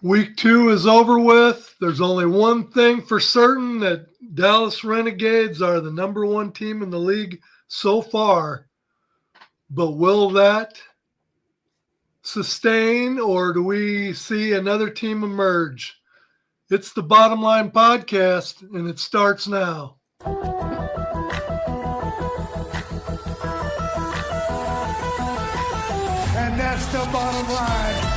Week 2 is over with. There's only one thing for certain, that Dallas Renegades are the number one team in the league so far. But will that sustain, or do we see another team emerge? It's the Bottom Line Podcast, and it starts now. And that's the bottom line.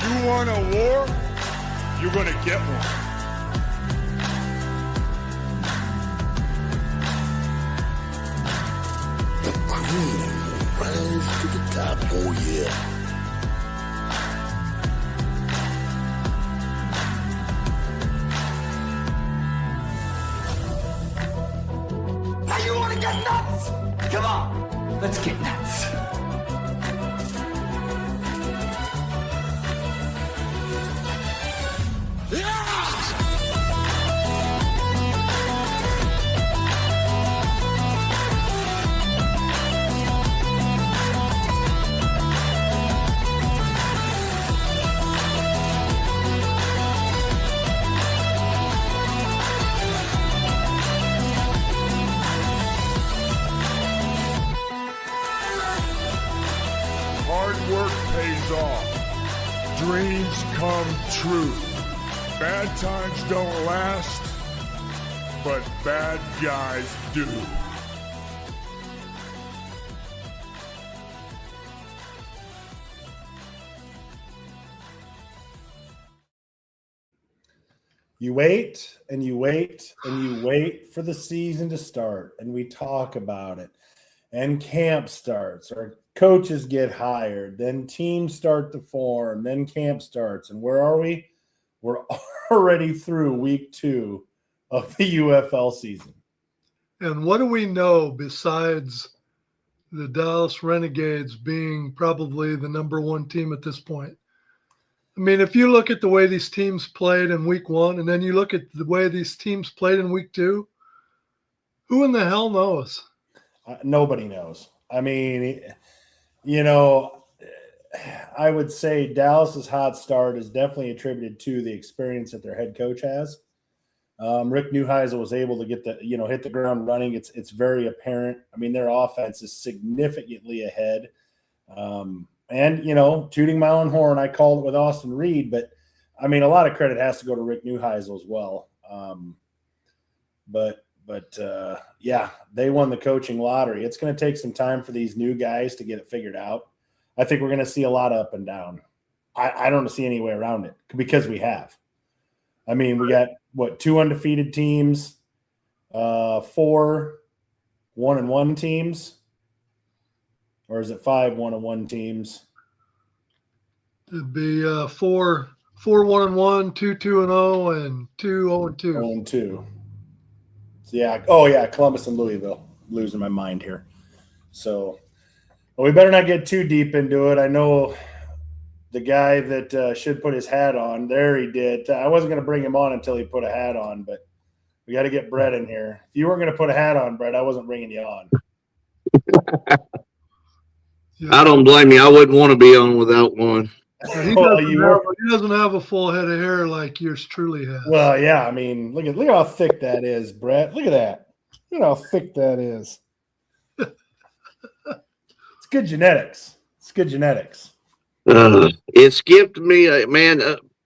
You want a war? You're gonna get one. The cream will rise to the top, oh yeah. Now you want to get nuts? Come on, let's get nuts. Hard work pays off. Dreams come true. Bad times don't last, but bad guys do. You wait and you wait and you wait for the season to start, and we talk about it. And camp starts, or coaches get hired, then teams start to form, then camp starts. And where are we? We're already through week 2 of the UFL season. And what do we know besides the Dallas Renegades being probably the number one team at this point? I mean, if you look at the way these teams played in week 1, and then you look at the way these teams played in week 2, who in the hell knows? Nobody knows. I mean, you know, I would say Dallas's hot start is definitely attributed to the experience that their head coach has. Rick Neuheisel was able to get hit the ground running. It's very apparent. I mean, their offense is significantly ahead. And, tooting my own horn, I called it with Austin Reed, but I mean, a lot of credit has to go to Rick Neuheisel as well. But yeah, they won the coaching lottery. It's going to take some time for these new guys to get it figured out. I think we're going to see a lot up and down. I don't see any way around it because we have. I mean, we got, 2 undefeated teams, 4 1-1 teams, or is it 5 1-1 teams? It'd be 4 1-1, 2 2-0, and 2 0-2. 0-2. Yeah. Oh, yeah. Columbus and Louisville. Losing my mind here. So, well, we better not get too deep into it. I know the guy that should put his hat on. There he did. I wasn't going to bring him on until he put a hat on, but we got to get Brett in here. If you weren't going to put a hat on, Brett, I wasn't bringing you on. Yeah. I don't blame you. I wouldn't want to be on without one. He doesn't have a full head of hair like yours truly has. Well, yeah. I mean, look how thick that is, Brett. Look at that. Look at how thick that is. It's good genetics. It skipped me, man.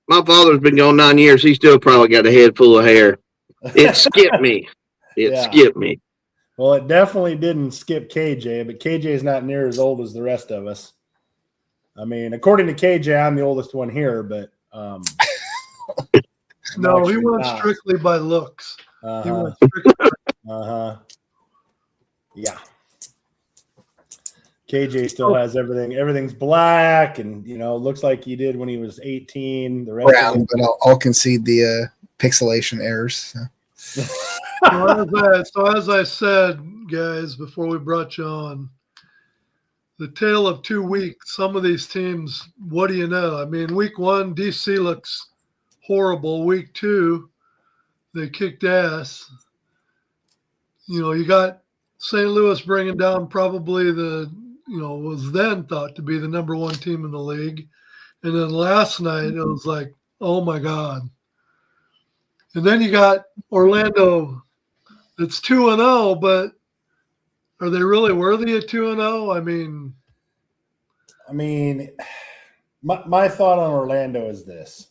My father's been gone 9 years. He still probably got a head full of hair. It skipped me. Skipped me. Well, it definitely didn't skip KJ, but KJ is not near as old as the rest of us. I mean, according to KJ, I'm the oldest one here, but No, he went strictly by looks. He went strictly Yeah. KJ still has everything. Everything's black, and looks like he did when he was 18. The rest Brown, of it, but I'll concede the pixelation errors. So. So as I said, guys, before we brought you on, the tale of 2 weeks. Some of these teams, what do you know? I mean, week 1, DC looks horrible. Week 2, they kicked ass. You got St. Louis bringing down probably was then thought to be the number 1 team in the league. And then last night, it was like, oh my God. And then you got Orlando. It's 2-0, but are they really worthy of 2-0? I mean, my thought on Orlando is this: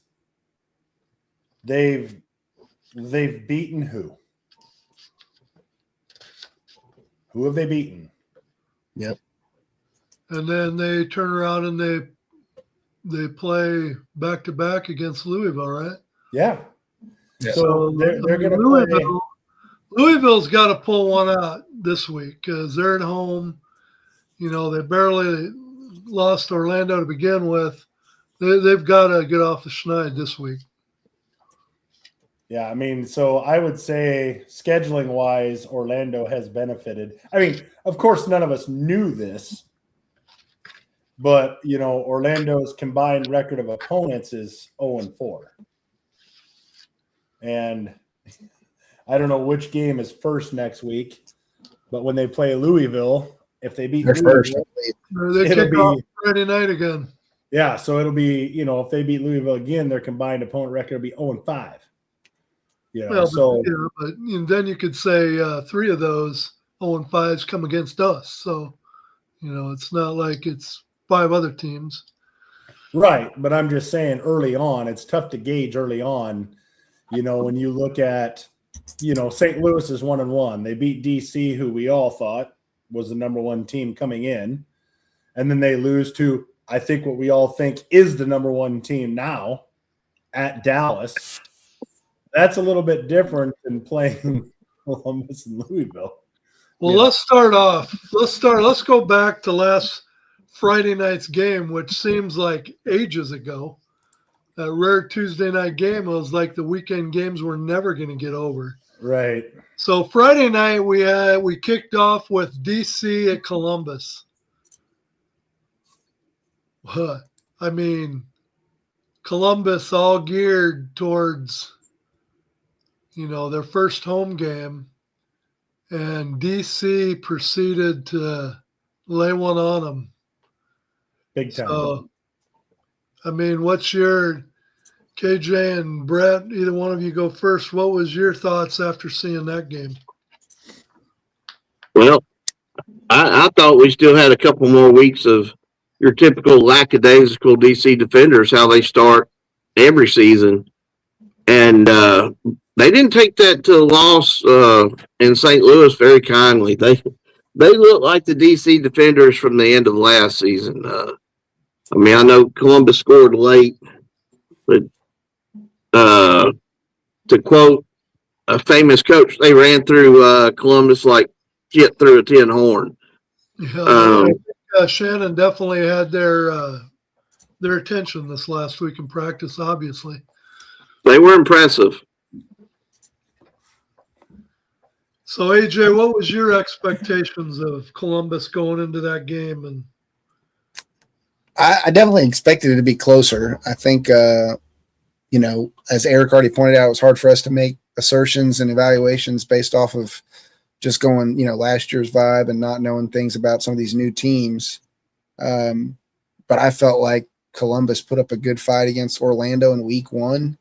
they've beaten who? Who have they beaten? Yep. And then they turn around and they play back to back against Louisville, right? Yeah. Yeah. So they're going to play. Louisville's got to pull one out this week because they're at home. They barely lost Orlando to begin with. They've got to get off the schneid this week. Yeah, I mean, so I would say scheduling-wise, Orlando has benefited. I mean, of course, none of us knew this, but, Orlando's combined record of opponents is 0-4. And I don't know which game is first next week, but when they play Louisville, if they beat Louisville, they kick off Friday night again. Yeah, so it'll be, if they beat Louisville again, their combined opponent record will be 0-5. But then you could say 3 of those 0-5s come against us. So, it's not like it's 5 other teams. Right, but I'm just saying early on, it's tough to gauge early on. When you look at, St. Louis is 1-1. They beat DC, who we all thought was the number 1 team coming in. And then they lose to, I think, what we all think is the number 1 team now at Dallas. That's a little bit different than playing Columbus and Louisville. Well, let's start off. Let's go back to last Friday night's game, which seems like ages ago. That rare Tuesday night game, it was like the weekend games were never going to get over. Right. So Friday night we kicked off with DC at Columbus. What? I mean, Columbus all geared towards their first home game, and DC proceeded to lay one on them. Big time. So, what's your KJ and Brett? Either one of you go first. What was your thoughts after seeing that game? Well, I thought we still had a couple more weeks of your typical lackadaisical DC defenders, how they start every season. And they didn't take that to a loss in St. Louis very kindly. They look like the DC defenders from the end of last season. I know Columbus scored late, but to quote a famous coach, they ran through Columbus like shit through a tin horn. Yeah, Shannon definitely had their attention this last week in practice, obviously. They were impressive. So, AJ, what was your expectations of Columbus going into that game? And I definitely expected it to be closer. I think, as Eric already pointed out, it was hard for us to make assertions and evaluations based off of just going, last year's vibe and not knowing things about some of these new teams. But I felt like Columbus put up a good fight against Orlando in week 1.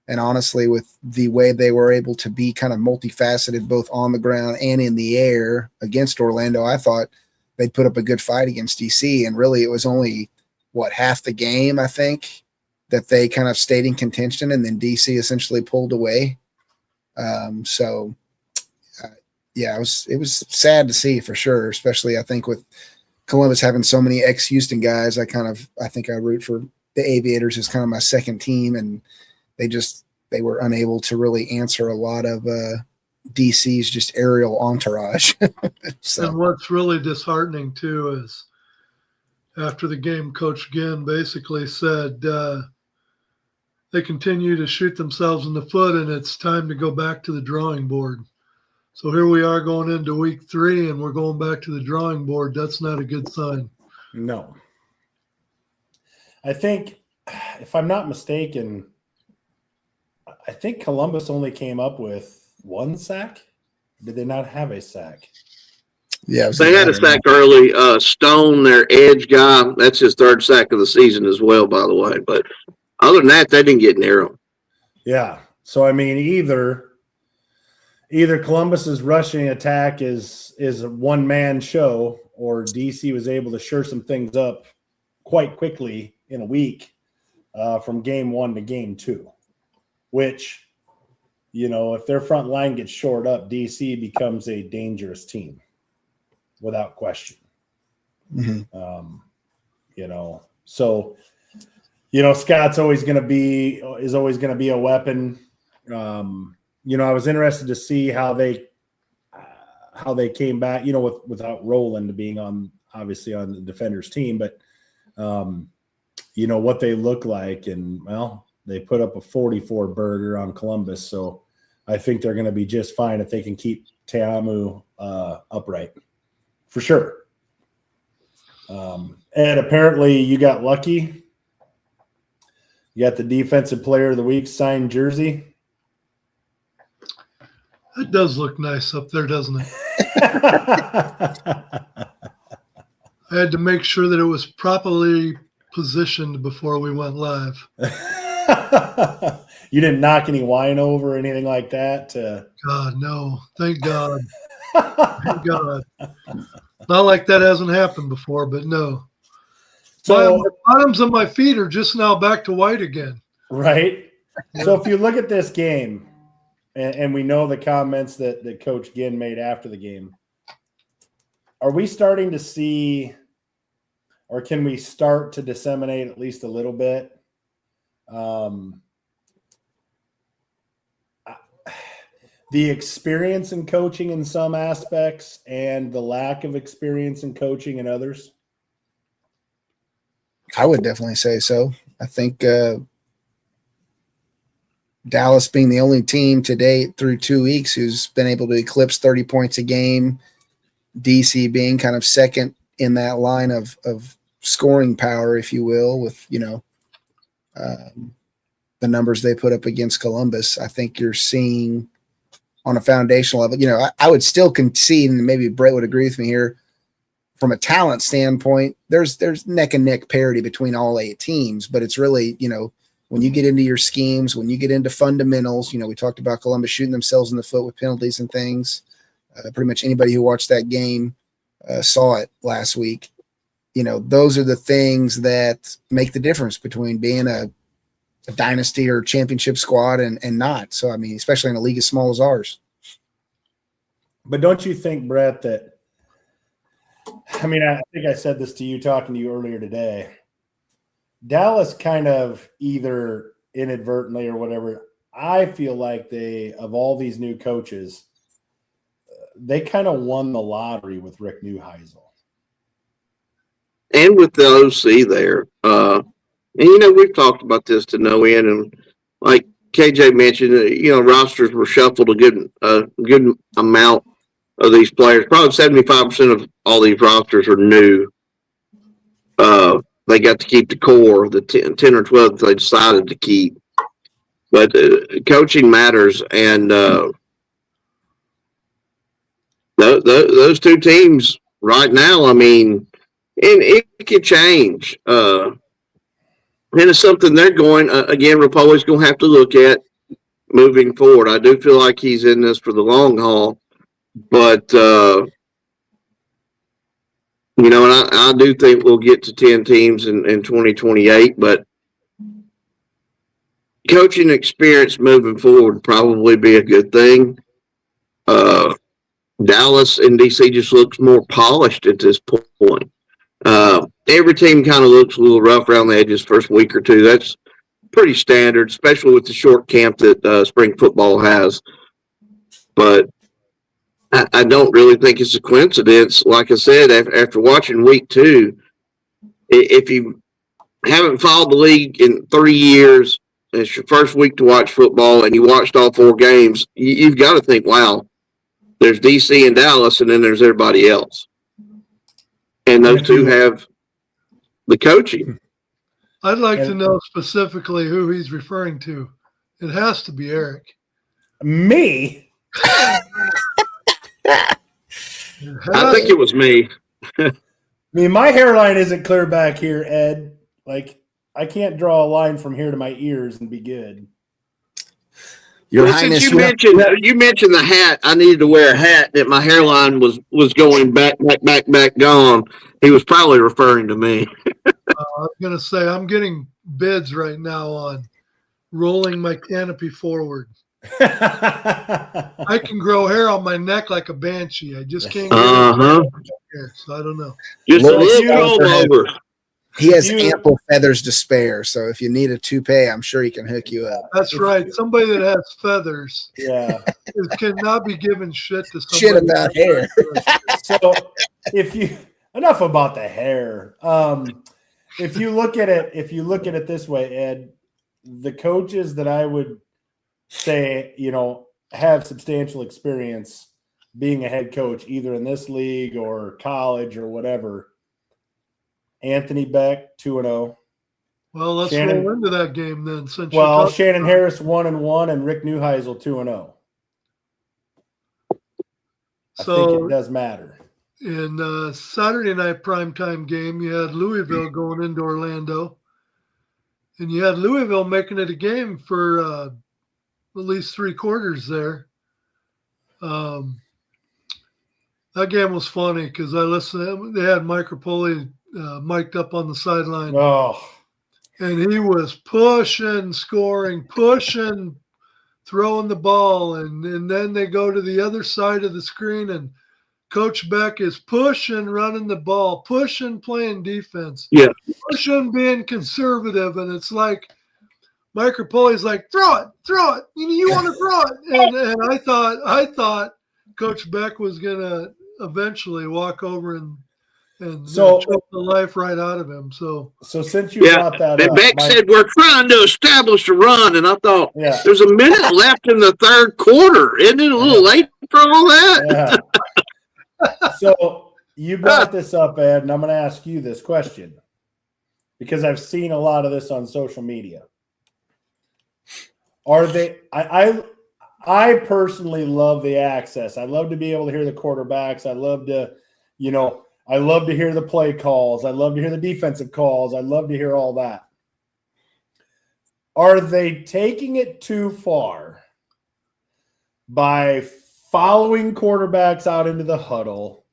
And honestly, with the way they were able to be kind of multifaceted, both on the ground and in the air against Orlando, I thought they'd put up a good fight against DC. And really, it was only, half the game, I think, that they kind of stayed in contention, and then DC essentially pulled away. It was sad to see for sure, especially I think with Columbus having so many ex-Houston guys, I think I root for the Aviators as kind of my second team, and they were unable to really answer a lot of DC's just aerial entourage. So. And what's really disheartening too is after the game, Coach Ginn basically said they continue to shoot themselves in the foot, and it's time to go back to the drawing board. So here we are going into week 3, and we're going back to the drawing board. That's not a good sign. No. I think, if I'm not mistaken, I think Columbus only came up with 1 sack. Did they not have a sack? Yeah, they had a sack early. Stone, their edge guy, that's his 3rd sack of the season as well, by the way. But other than that, they didn't get near him. Yeah. So, I mean, either Columbus's rushing attack is a one-man show, or DC was able to shore some things up quite quickly in a week from game 1 to game 2, which, if their front line gets shored up, DC becomes a dangerous team without question. Mm-hmm. So, Scott's always going to be a weapon. I was interested to see how they came back, without Roland being obviously on the defender's team, but what they look like, and they put up a 44 burger on Columbus. So I think they're going to be just fine if they can keep Teamu upright for sure. And apparently you got lucky. You got the defensive player of the week signed jersey. It does look nice up there, doesn't it? I had to make sure that it was properly positioned before we went live. You didn't knock any wine over or anything like that? God, no. Thank God. Thank God. Not like that hasn't happened before, but no. So the bottoms of my feet are just now back to white again. Right? Yeah. So if you look at this game, and we know the comments that Coach Ginn made after the game, are we starting to see, or can we start to disseminate at least a little bit the experience in coaching in some aspects and the lack of experience in coaching in others? I would definitely say so. I think Dallas being the only team to date through 2 weeks who's been able to eclipse 30 points a game, DC being kind of second in that line of scoring power, if you will, with, the numbers they put up against Columbus. I think you're seeing on a foundational level, I would still concede, and maybe Brett would agree with me here, from a talent standpoint, there's neck and neck parity between all 8 teams, but it's really, when you get into your schemes, when you get into fundamentals, we talked about Columbus shooting themselves in the foot with penalties and things. Pretty much anybody who watched that game saw it last week. Those are the things that make the difference between being a dynasty or championship squad and not. So, I mean, especially in a league as small as ours. But don't you think, Brett, that, I think I said this to you talking to you earlier today, Dallas kind of either inadvertently or whatever, I feel like they, of all these new coaches, they kind of won the lottery with Rick Neuheisel. And with the OC there. And, we've talked about this to no end. And like KJ mentioned, rosters were shuffled a good amount of these players. Probably 75% of all these rosters are new. They got to keep the core, the 10 or 12 they decided to keep. But coaching matters, and those 2 teams right now, and it could change. And it's something they're going, again, Rapoli's going to have to look at moving forward. I do feel like he's in this for the long haul, but and I do think we'll get to 10 teams in 2028, but coaching experience moving forward would probably be a good thing. Dallas and DC just looks more polished at this point. Every team kind of looks a little rough around the edges first week or two. That's pretty standard, especially with the short camp that spring football has. But I don't really think it's a coincidence. Like I said, after watching week 2, if you haven't followed the league in 3 years, it's your first week to watch football, and you watched all 4 games, you've got to think, wow, there's DC and Dallas, and then there's everybody else. And those two have the coaching. I'd like to know specifically who he's referring to. It has to be Eric. Me? I think it was me. I mean, my hairline isn't clear back here, Ed. Like, I can't draw a line from here to my ears and be good. Your Well, Highness, since you mentioned the hat, I needed to wear a hat that my hairline was going back, gone. He was probably referring to me. I was going to say, I'm getting bids right now on rolling my canopy forward. I can grow hair on my neck like a banshee. I just can't get hair, so I don't know. Just a Lord, little over. he has ample feathers to spare, so if you need a toupee, I'm sure he can hook you up. That's right. Somebody that has feathers Yeah. cannot be giving shit to somebody. Shit about hair. So enough about the hair. If you look at it this way, Ed, the coaches that I would say, have substantial experience being a head coach, either in this league or college or whatever. Anthony Beck, 2-0. Well, let's Shannon- roll into that game then. Shannon Harris, 1-1, and Rick Neuheisel, 2-0. I think it does matter. In Saturday night primetime game, you had Louisville going into Orlando, and you had Louisville making it a game for at least 3 quarters there. That game was funny because I listened. They had Mike Rapoli mic'd up on the sideline. Oh, And he was pushing, scoring, pushing, throwing the ball. And then they go to the other side of the screen, and Coach Beck is pushing, running the ball, pushing, playing defense. Yeah. Pushing, being conservative. And it's like Mike Rapoli's like, throw it. You want to throw it. And I thought Coach Beck was going to eventually walk over and choke the life right out of him. So since you brought that up, Beck said we're trying to establish a run, and I thought there's a minute left in the third quarter. Isn't it a little late for all that? Yeah. So you brought this up, Ed, and I'm going to ask you this question because I've seen a lot of this on social media. Are they? I personally love the access. I love to be able to hear the quarterbacks. I love to, I love to hear the play calls. I love to hear the defensive calls. I love to hear all that. Are they taking it too far by following quarterbacks out into the huddle,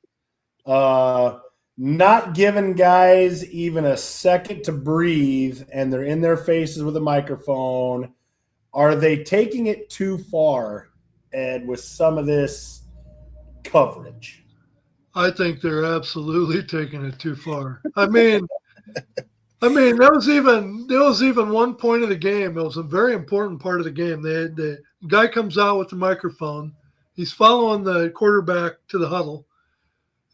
not giving guys even a second to breathe, and they're in their faces with a microphone? Are they taking it too far, Ed, with some of this coverage? I think they're absolutely taking it too far. I mean, there was even one point of the game. It was a very important part of the game. The guy comes out with the microphone. He's following the quarterback to the huddle.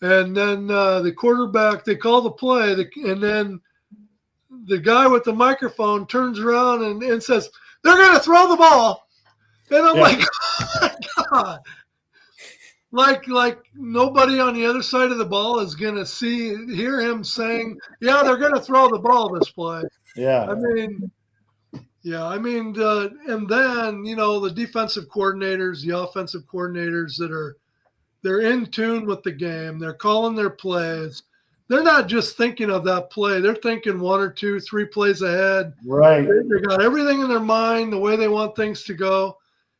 And then the quarterback, they call the play, and then the guy with the microphone turns around and says, they're going to throw the ball. And I'm like, oh my God. Like nobody on the other side of the ball is going to hear him saying, yeah, they're going to throw the ball this play. Yeah. and then, the defensive coordinators, the offensive coordinators they're in tune with the game. They're calling their plays. They're not just thinking of that play. They're thinking 1 or 2, 3 plays ahead. Right. They got everything in their mind, the way they want things to go.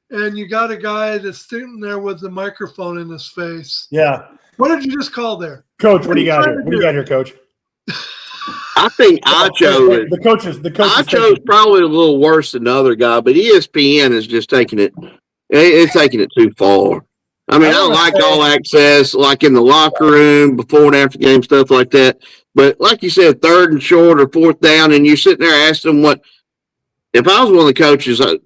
And you got a guy that's sitting there with the microphone in his face. Yeah. What did you just call there? Coach, what do you got here? What do you got here, Coach? I think Acho is probably a little worse than the other guy, but ESPN is just taking it. It's taking it too far. I mean, I like all access, like in the locker room, before and after game, stuff like that. But like you said, 3rd and short or 4th down, and you're sitting there asking them what. If I was one of the coaches, there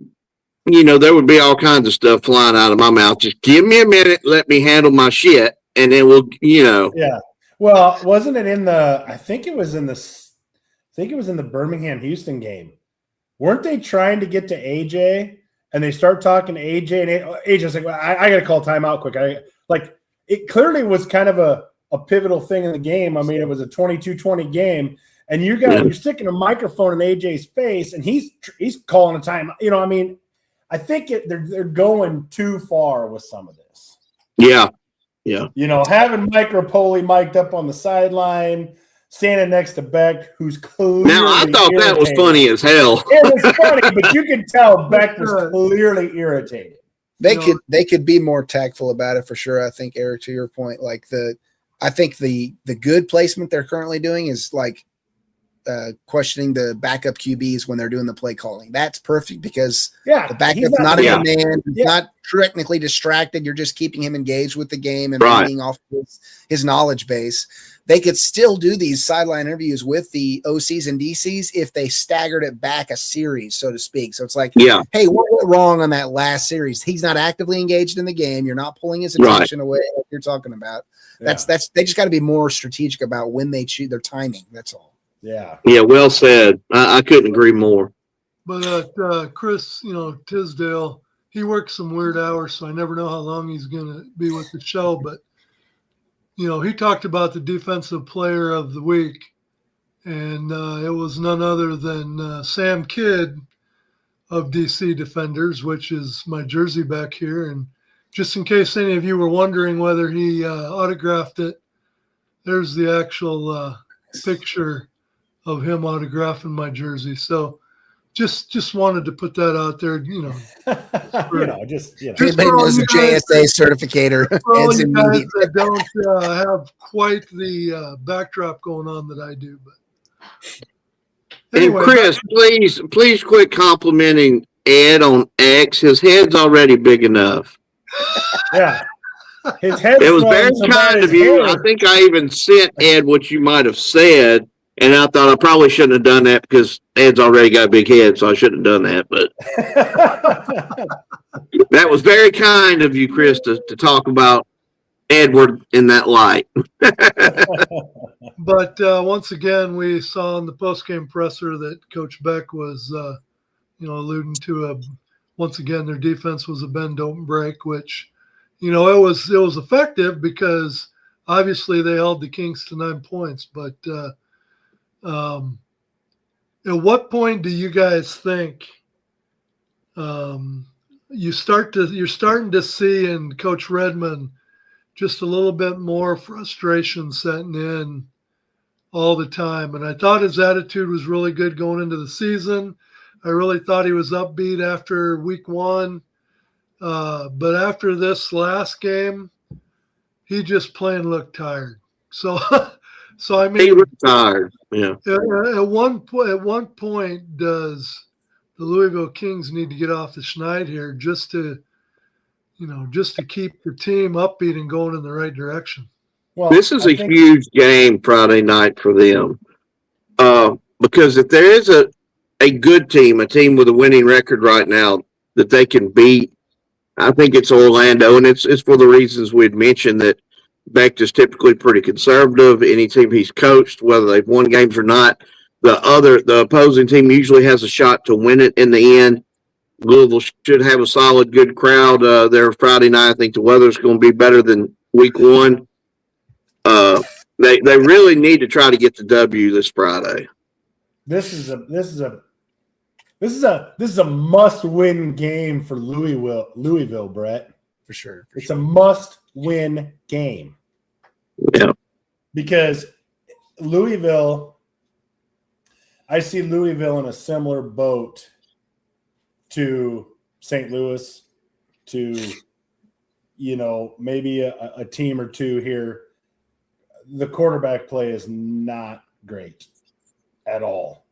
would be all kinds of stuff flying out of my mouth. Just give me a minute, let me handle my shit, and then we'll. Yeah. Well, wasn't it in the? I think it was in the Birmingham Houston game. Weren't they trying to get to AJ? And they start talking to AJ, and AJ's like, well, I got to call timeout quick. It clearly was kind of a pivotal thing in the game. I mean, it was a 22-20 game, and you're sticking a microphone in AJ's face, and he's calling a timeout. I mean, I think they're going too far with some of this. Yeah. Having Mike Rapoli mic'd up on the sideline, standing next to Beck, who's clearly Now, I thought that was funny as hell. It was funny, but you could tell Beck was clearly irritated. They could be more tactful about it for sure. I think, Eric, to your point, I think the good placement they're currently doing is questioning the backup QBs when they're doing the play calling. That's perfect because the backup's not a man. He's not technically distracted. You're just keeping him engaged with the game and reading off his knowledge base. They could still do these sideline interviews with the OCs and DCs if they staggered it back a series, so to speak. So it's like, hey, what went wrong on that last series? He's not actively engaged in the game. You're not pulling his attention away, like you're talking about. That's they just got to be more strategic about when they choose their timing. That's all. Yeah. Yeah, well said. I couldn't agree more. But Chris, Tisdale, he works some weird hours, so I never know how long he's going to be with the show. But, he talked about the defensive player of the week, and it was none other than Sam Kidd of DC Defenders, which is my jersey back here. And just in case any of you were wondering whether he autographed it, there's the actual picture of him autographing my jersey. So just wanted to put that out there, just as a JSA certificator. For all you guys that don't have quite the backdrop going on that I do. But anyway, and Chris, please quit complimenting Ed on X. His head's already big enough. Yeah. His head. It was very kind of you. I think I even sent Ed what you might have said. And I thought I probably shouldn't have done that because Ed's already got a big head, so I shouldn't have done that. But that was very kind of you, Chris, to talk about Edward in that light. But once again, we saw in the postgame presser that Coach Beck was, alluding to once again their defense was a bend don't break, which, it was effective because obviously they held the Kings to 9 points, but. At what point do you guys think you're starting to see in Coach Redmond just a little bit more frustration setting in all the time? And I thought his attitude was really good going into the season. I really thought he was upbeat after week 1. But after this last game, he just plain looked tired. So I mean, he looked tired. Yeah. At one point, does the Louisville Kings need to get off the schneid here just to keep the team upbeat and going in the right direction? Well, this is a huge game Friday night for them, because if there is a good team, a team with a winning record right now that they can beat, I think it's Orlando, and it's for the reasons we'd mentioned that. Beck is typically pretty conservative. Any team he's coached, whether they've won games or not, the opposing team usually has a shot to win it in the end. Louisville should have a solid, good crowd there Friday night. I think the weather's going to be better than week 1. They really need to try to get the W this Friday. This is a must-win game for Louisville, Brett. For sure. It's a must-win game. Yeah. Because I see Louisville in a similar boat to St. Louis, to, maybe a team or two here. The quarterback play is not great at all.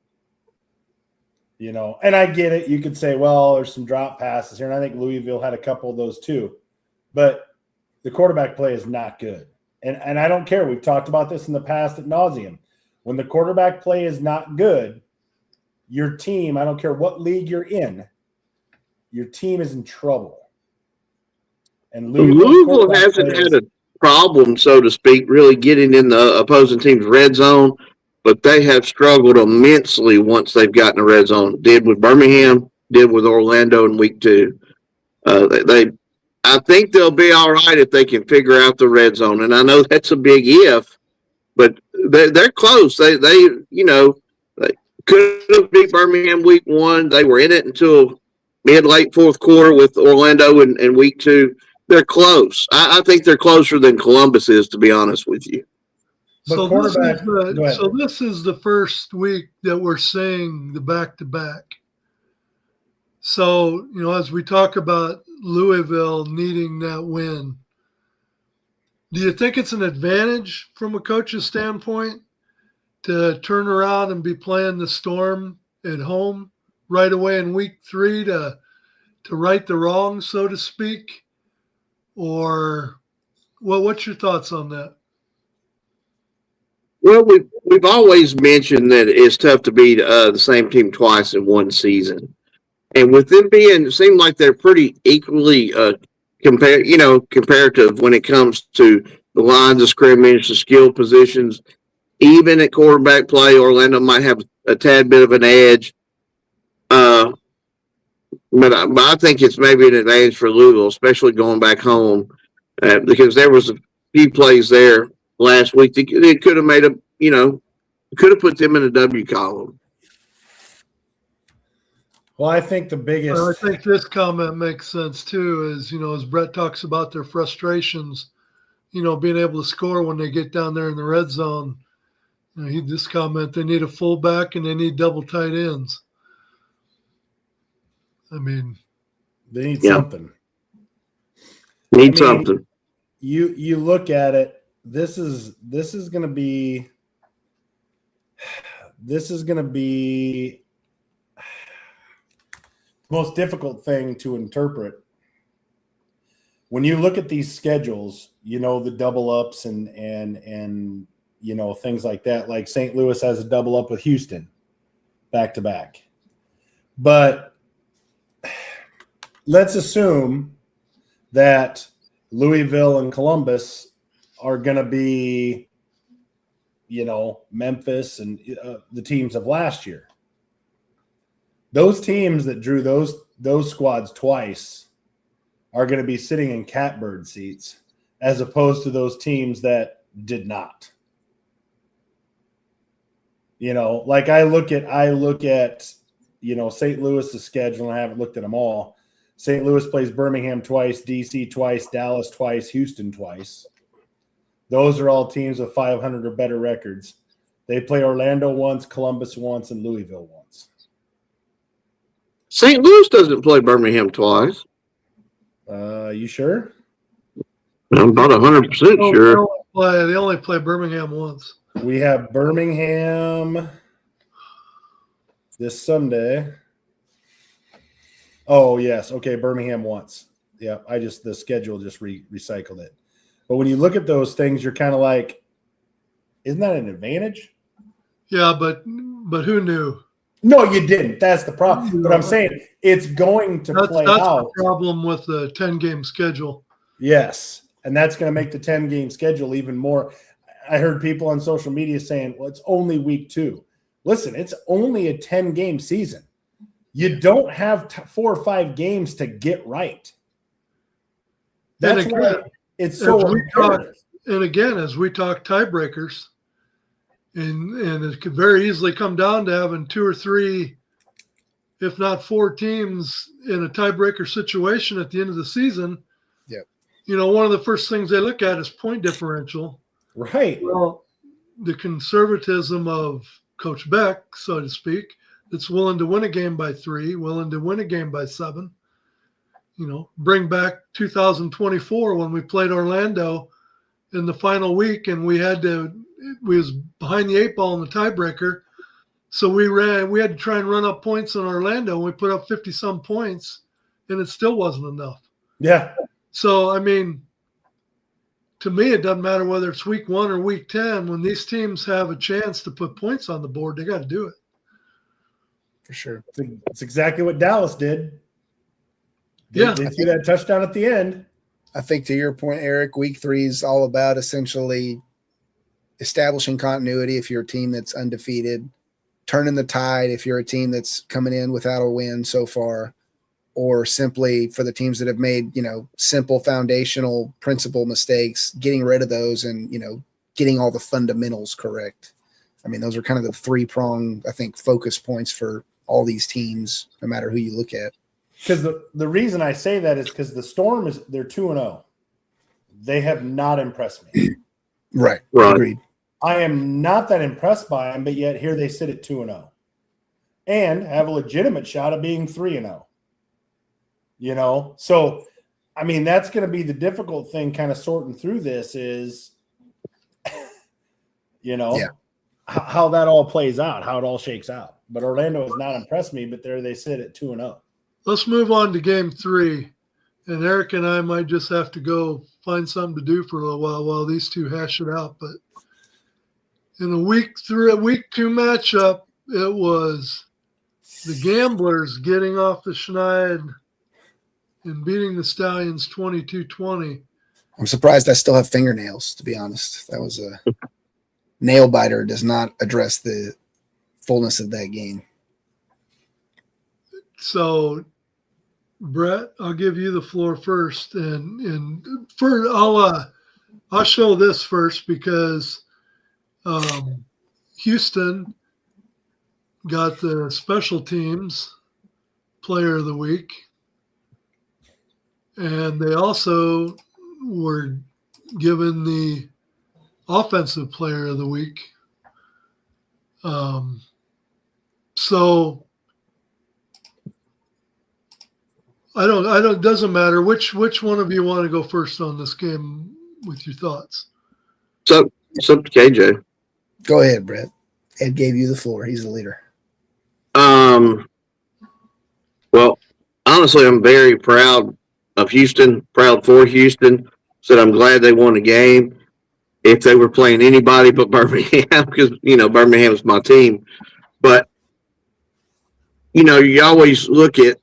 And I get it. You could say, well, there's some drop passes here, and I think Louisville had a couple of those too. But The quarterback play is not good. And I don't care. We've talked about this in the past ad nauseum. When the quarterback play is not good, your team, I don't care what league you're in, your team is in trouble. And Louisville hasn't had a problem, so to speak, really getting in the opposing team's red zone, but they have struggled immensely once they've gotten the red zone. Did with Birmingham, did with Orlando in week 2. I think they'll be all right if they can figure out the red zone, and I know that's a big if, but they're close. They could have beat Birmingham week 1. They were in it until mid-late fourth quarter with Orlando in week 2. They're close. I think they're closer than Columbus is, to be honest with you. But this is the first week that we're seeing the back-to-back. So, as we talk about Louisville needing that win, do you think it's an advantage from a coach's standpoint to turn around and be playing the Storm at home right away in week 3 to right the wrong, so to speak? Or what's your thoughts on that? Well, we've always mentioned that it's tough to beat the same team twice in one season. And with them it seemed like they're pretty equally comparative when it comes to the lines of scrimmage, the skill positions. Even at quarterback play, Orlando might have a tad bit of an edge. But I think it's maybe an advantage for Louisville, especially going back home, because there was a few plays there last week that it could have made could have put them in a W column. Well, I think the biggest. Well, I think this comment makes sense too. As Brett talks about their frustrations, being able to score when they get down there in the red zone. This comment: they need a fullback and they need double tight ends. I mean, they need something. Something. You look at it. This is going to be the most difficult thing to interpret. When you look at these schedules, the double ups and things like that. Like St. Louis has a double up with Houston, back to back. But let's assume that Louisville and Columbus are going to be, Memphis and the teams of last year. Those teams that drew those squads twice are going to be sitting in catbird seats, as opposed to those teams that did not. Like I look at St. Louis's schedule, and I haven't looked at them all. St. Louis plays Birmingham twice, DC twice, Dallas twice, Houston twice. Those are all teams with 500 or better records. They play Orlando once, Columbus once, and Louisville once. St. Louis doesn't play Birmingham twice. You sure? I'm about 100% sure. They only play Birmingham once. We have Birmingham this Sunday. Oh, yes. Okay, Birmingham once. Yeah, the schedule just recycled it. But when you look at those things, you're kind of like, isn't that an advantage? Yeah, but who knew? No, you didn't. That's the problem. But I'm saying it's going to play out. That's the problem with the 10-game schedule. Yes, and that's going to make the 10-game schedule even more. I heard people on social media saying, well, it's only week 2. Listen, it's only a 10-game season. You don't have 4 or 5 games to get right. That's why it's so important. And again, as we talk tiebreakers, and it could very easily come down to having 2 or 3, if not 4 teams in a tiebreaker situation at the end of the season. Yep. One of the first things they look at is point differential. Right. Well, the conservatism of Coach Beck, so to speak, that's willing to win a game by 3, willing to win a game by 7. Bring back 2024 when we played Orlando in the final week, and we was behind the 8 ball in the tiebreaker. So we had to try and run up points in Orlando, and we put up 50-some points, and it still wasn't enough. Yeah. So, I mean, to me, it doesn't matter whether it's week 1 or week 10. When these teams have a chance to put points on the board, they got to do it. For sure. It's exactly what Dallas did. Yeah. They threw that touchdown at the end. I think to your point, Eric, week 3 is all about essentially establishing continuity if you're a team that's undefeated, turning the tide if you're a team that's coming in without a win so far, or simply for the teams that have made, simple foundational principle mistakes, getting rid of those and, getting all the fundamentals correct. I mean, those are kind of the 3-prong, I think, focus points for all these teams, no matter who you look at. Because the reason I say that is because the Storm they're 2-0. They have not impressed me. Right. Agreed. I am not that impressed by them, but yet here they sit at 2-0 and have a legitimate shot of being 3-0. So I mean, that's going to be the difficult thing kind of sorting through this is, how that all plays out, how it all shakes out. But Orlando has not impressed me, but there they sit at 2-0. Let's move on to game 3. And Eric and I might just have to go find something to do for a little while these two hash it out. But in the week 2 matchup, it was the Gamblers getting off the schneid and beating the Stallions 22-20. I'm surprised I still have fingernails, to be honest. That was a nail biter, does not address the fullness of that game. So, Brett, I'll give you the floor first, and I'll show this first because Houston got the special teams player of the week, and they also were given the offensive player of the week. So it doesn't matter which one of you want to go first on this game with your thoughts. So it's up to KJ. Go ahead, Brett. Ed gave you the floor. He's the leader. Well, honestly, I'm very proud of Houston, proud for Houston. Said I'm glad they won the game. If they were playing anybody but Birmingham, because, Birmingham's my team. But, you always look at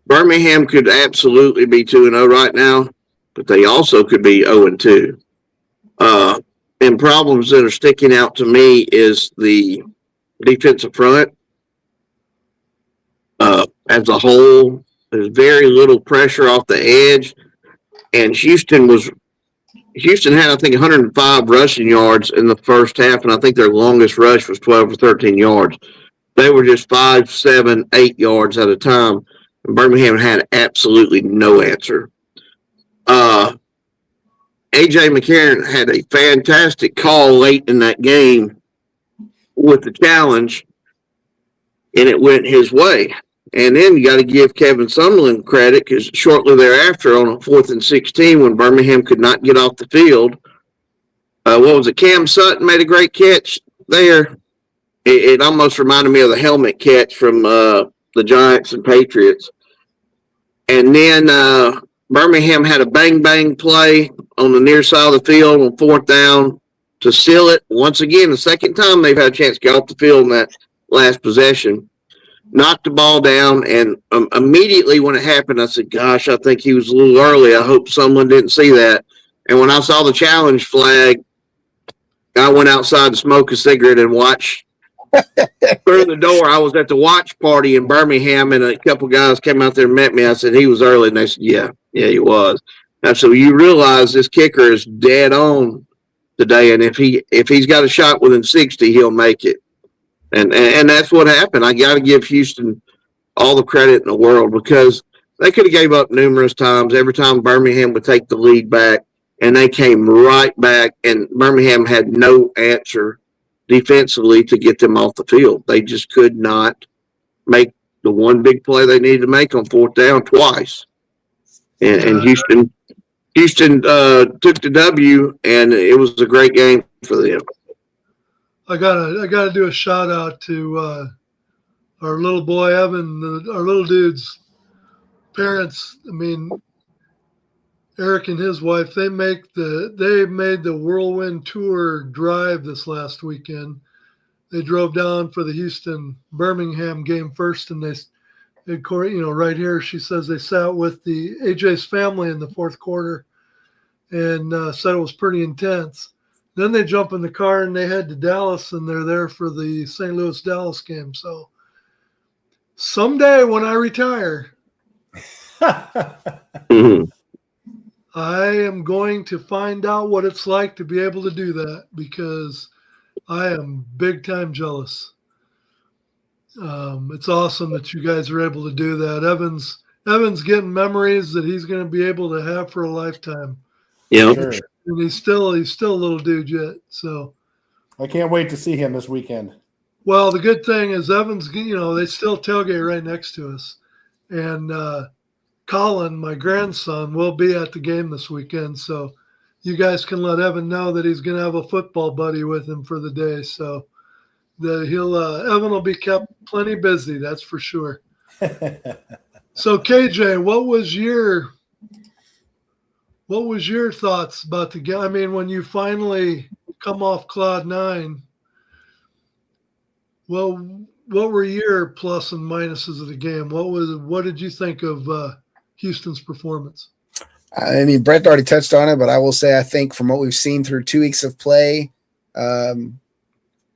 Birmingham could absolutely be 2-0 right now, but they also could be 0-2. And problems that are sticking out to me is the defensive front. As a whole, there's very little pressure off the edge. And Houston had, I think, 105 rushing yards in the first half, and I think their longest rush was 12 or 13 yards. They were just 5, 7, 8 yards at a time. And Birmingham had absolutely no answer. A.J. McCarron had a fantastic call late in that game with the challenge, and it went his way. And then you got to give Kevin Summerlin credit because shortly thereafter, on a 4th and 16, when Birmingham could not get off the field, Cam Sutton made a great catch there. It almost reminded me of the helmet catch from the Giants and Patriots. And then Birmingham had a bang-bang play on the near side of the field on 4th down to seal it. Once again, the second time they've had a chance to get off the field in that last possession. Knocked the ball down, and immediately when it happened, I said, gosh, I think he was a little early. I hope someone didn't see that. And when I saw the challenge flag, I went outside to smoke a cigarette and watch through the door. I was at the watch party in Birmingham, and a couple guys came out there and met me. I said, he was early, and they said, yeah, he was. And so you realize this kicker is dead on today, and if he's got a shot within 60, he'll make it. And that's what happened. I got to give Houston all the credit in the world because they could have gave up numerous times. Every time Birmingham would take the lead back, and they came right back, and Birmingham had no answer defensively to get them off the field. They just could not make the one big play they needed to make on 4th down twice. And Houston took the W, and it was a great game for them. I gotta do a shout out to our little boy Evan, our little dude's parents. I mean, Eric and his wife, they made the whirlwind tour drive this last weekend. They drove down for the Houston Birmingham game first, and right here she says they sat with the AJ's family in the fourth quarter and said it was pretty intense. Then they jump in the car and they head to Dallas, and they're there for the St. Louis Dallas game. So someday when I retire, Mhm. I am going to find out what it's like to be able to do that, because I am big time jealous. It's awesome that you guys are able to do that. Evan's getting memories that he's going to be able to have for a lifetime. Yep. Sure. And he's still a little dude yet. So, I can't wait to see him this weekend. well, the good thing is Evan's, they still tailgate right next to us. And Colin, my grandson, will be at the game this weekend. So you guys can let Evan know that he's going to have a football buddy with him for the day. So Evan will be kept plenty busy. That's for sure. So KJ, what was your thoughts about the game? I mean, when you finally come off cloud nine, well, what were your plus and minuses of the game? What did you think of Houston's performance? I mean, Brett already touched on it, but I will say I think from what we've seen through 2 weeks of play, I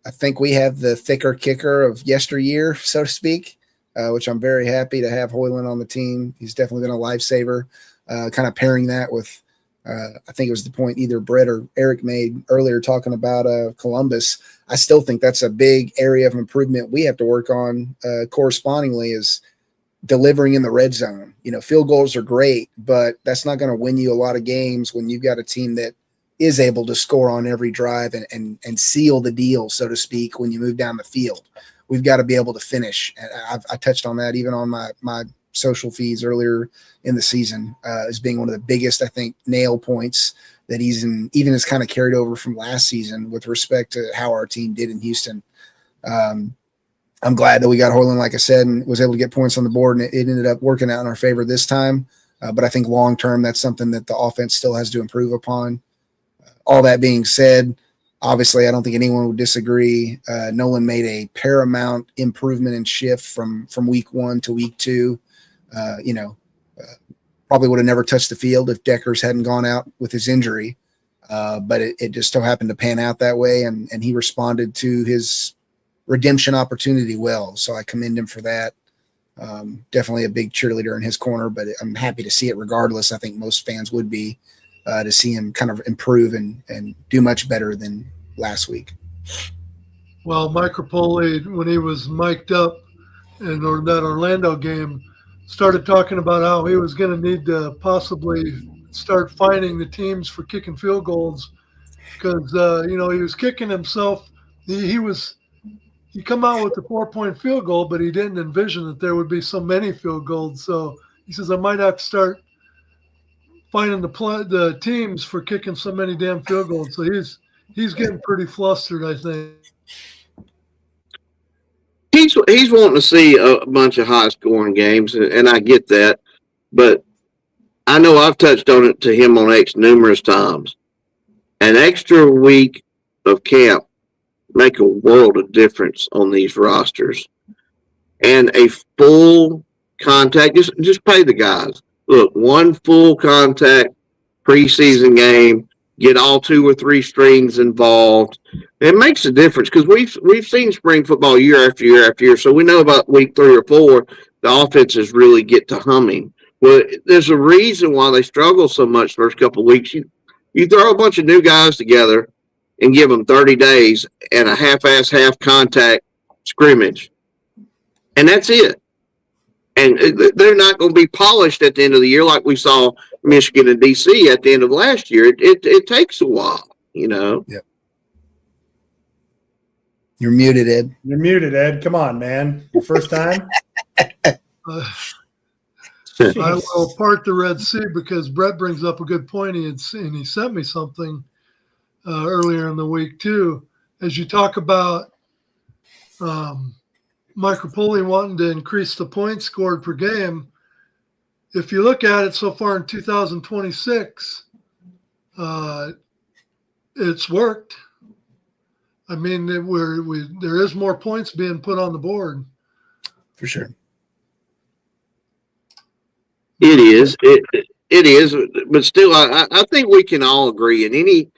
think we have the thicker kicker of yesteryear, so to speak, which I'm very happy to have Hoyland on the team. He's definitely been a lifesaver. Kind of pairing that with, I think it was the point either Brett or Eric made earlier talking about Columbus. I still think that's a big area of improvement we have to work on correspondingly is delivering in the red zone. Field goals are great, but that's not going to win you a lot of games when you've got a team that is able to score on every drive and seal the deal, so to speak, when you move down the field. We've got to be able to finish. And I touched on that even on my social feeds earlier in the season as being one of the biggest, I think, nail points that even has kind of carried over from last season with respect to how our team did in Houston. I'm glad that we got Hoyland, like I said, and was able to get points on the board, and it ended up working out in our favor this time. But I think long-term, that's something that the offense still has to improve upon. All that being said, obviously, I don't think anyone would disagree. Nolan made a paramount improvement and shift from week 1 to week 2. Probably would have never touched the field if Deckers hadn't gone out with his injury. But it just so happened to pan out that way, and he responded to his redemption opportunity well. So I commend him for that. Definitely a big cheerleader in his corner, but I'm happy to see it regardless. I think most fans would be to see him kind of improve and do much better than last week. Well, Mike Rapoli, when he was mic'd up in that Orlando game, started talking about how he was going to need to possibly start finding the teams for kicking field goals because, he was kicking himself. He come out with the 4-point field goal, but he didn't envision that there would be so many field goals. So he says, I might have to start finding the teams for kicking so many damn field goals. So he's getting pretty flustered, I think. He's wanting to see a bunch of high scoring games, and I get that, but I know I've touched on it to him on X numerous times. An extra week of camp make a world of difference on these rosters, and a full contact. Just pay the guys. Look, one full contact preseason game. Get all 2 or 3 strings involved. It makes a difference because we've seen spring football year after year after year, so we know about week 3 or 4 the offenses really get to humming. Well, there's a reason why they struggle so much the first couple of weeks. You throw a bunch of new guys together and give them 30 days and a half-ass, half-contact scrimmage, and that's it. And they're not going to be polished at the end of the year like we saw Michigan and DC at the end of last year. It takes a while, Yep. You're muted, Ed. You're muted, Ed. Come on, man. Your first time? I will part the Red Sea because Brett brings up a good point. He sent me something earlier in the week too. As you talk about Mike Rapoli wanting to increase the points scored per game, if you look at it so far in 2026, it's worked. I mean, there is more points being put on the board. For sure. It is. It is. But still, I think we can all agree. And any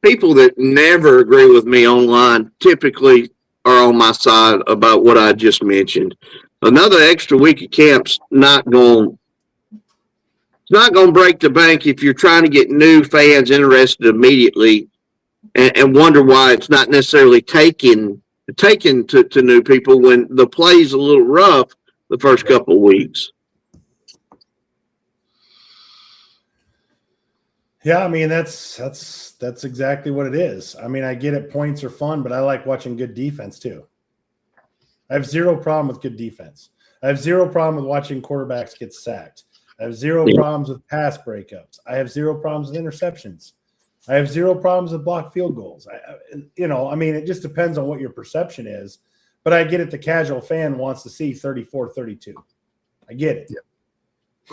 people that never agree with me online typically are on my side about what I just mentioned. Another extra week of camp's not going to break the bank if you're trying to get new fans interested immediately and wonder why it's not necessarily taken to new people when the play's a little rough the first couple of weeks. Yeah, I mean that's exactly what it is. I mean, I get it, points are fun, but I like watching good defense too. I have zero problem with good defense. I have zero problem with watching quarterbacks get sacked. I have zero problems with pass breakups. I have zero problems with interceptions. I have zero problems with blocked field goals. I mean, it just depends on what your perception is. But I get it. The casual fan wants to see 34-32. I get it.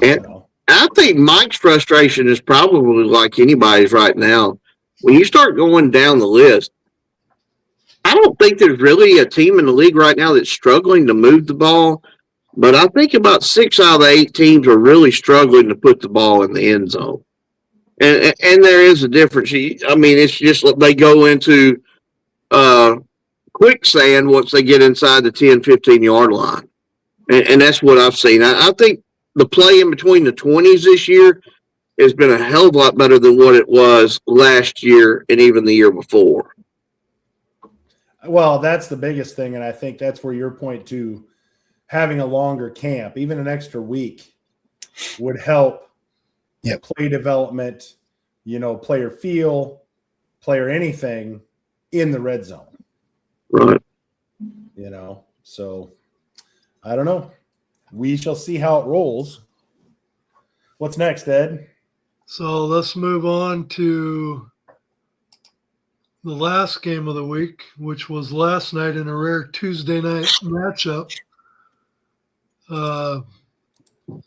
And I think Mike's frustration is probably like anybody's right now. When you start going down the list, I don't think there's really a team in the league right now that's struggling to move the ball. But I think about 6 out of the 8 teams are really struggling to put the ball in the end zone. And there is a difference. I mean, it's just like they go into quicksand once they get inside the 10, 15-yard line. And that's what I've seen. I think the play in between the 20s this year has been a hell of a lot better than what it was last year and even the year before. Well, that's the biggest thing, and I think that's where your point to having a longer camp, even an extra week, would help play development, player feel, player anything in the red zone. Right. So I don't know. We shall see how it rolls. What's next, Ed? So let's move on to the last game of the week, which was last night in a rare Tuesday night matchup.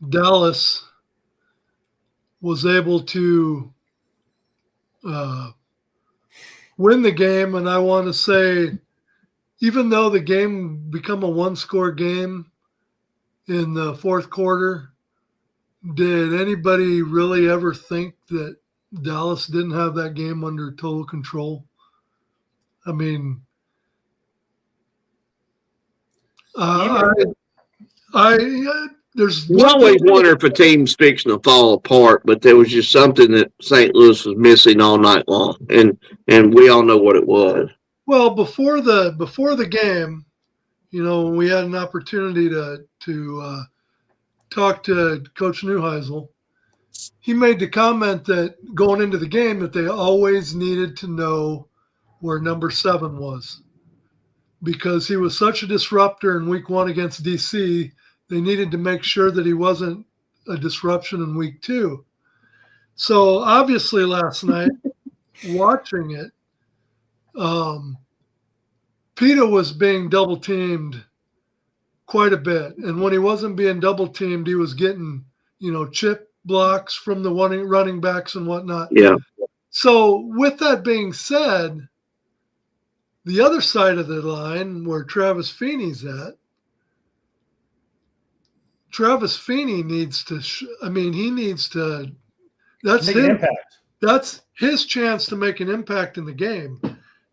Dallas was able to win the game, and I want to say, even though the game became a one-score game in the fourth quarter, did anybody really ever think that Dallas didn't have that game under total control? I mean, there's You always wonder if a team's fixing to fall apart, but there was just something that St. Louis was missing all night long, and we all know what it was. Well, before the game, when we had an opportunity to talk to Coach Neuheisel, he made the comment that going into the game that they always needed to know where number 7 was, because he was such a disruptor in week 1 against DC. They needed to make sure that he wasn't a disruption in week 2. So obviously last night, watching it, Pita was being double teamed quite a bit. And when he wasn't being double teamed, he was getting, chip blocks from the running backs and whatnot. Yeah. So with that being said, the other side of the line where Travis Feeney's at, Travis Feeney needs to, he needs to, that's his chance to make an impact in the game.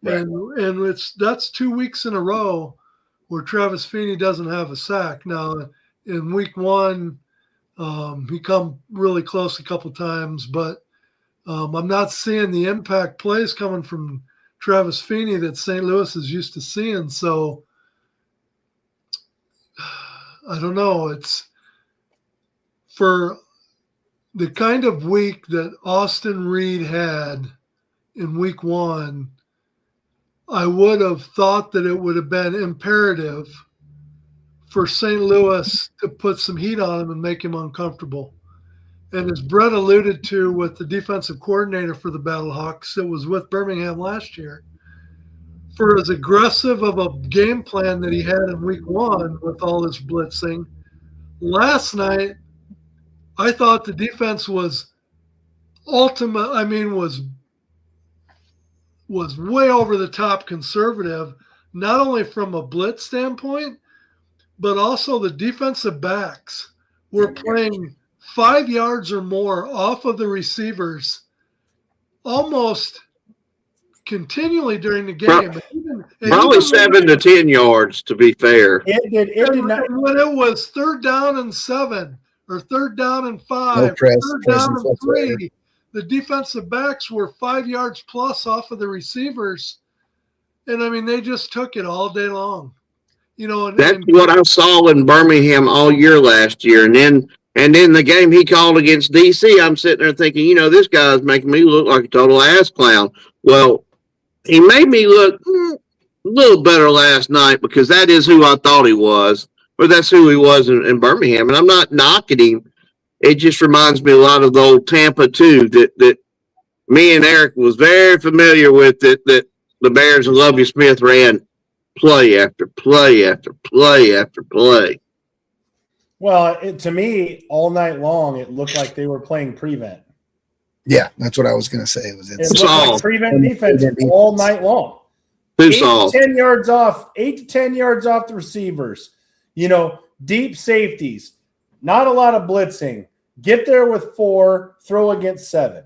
Right. And that's 2 weeks in a row where Travis Feeney doesn't have a sack. Now, in week 1, he come really close a couple times, but I'm not seeing the impact plays coming from Travis Feeney that St. Louis is used to seeing. So I don't know. It's for the kind of week that Austin Reed had in week 1. I would have thought that it would have been imperative for St. Louis to put some heat on him and make him uncomfortable. And as Brett alluded to with the defensive coordinator for the Battlehawks that was with Birmingham last year, for as aggressive of a game plan that he had in week 1 with all this blitzing, last night I thought the defense was was way over the top conservative, not only from a blitz standpoint, but also the defensive backs were playing 5 yards or more off of the receivers almost continually during the game. Probably 7 to 10 yards, to be fair. It did not. When it was 3rd down and 7 or 3rd down and 5, No press, 3rd down presence and whatsoever. 3, the defensive backs were 5 yards plus off of the receivers. And I mean, they just took it all day long. You know, That's what I saw in Birmingham all year last year. And then the game he called against DC, I'm sitting there thinking, you know, this guy's making me look like a total ass clown. Well, he made me look a little better last night because that is who I thought he was, or that's who he was in Birmingham. And I'm not knocking him. It just reminds me a lot of the old Tampa too, that me and Eric was very familiar with, that the Bears and Lovie Smith ran play after play after play after play. Well, to me, all night long, it looked like they were playing prevent. Yeah, that's what I was going to say. It looked like prevent defense all night long. 8 to 10 yards off the receivers. You know, deep safeties. Not a lot of blitzing. Get there with 4, throw against 7.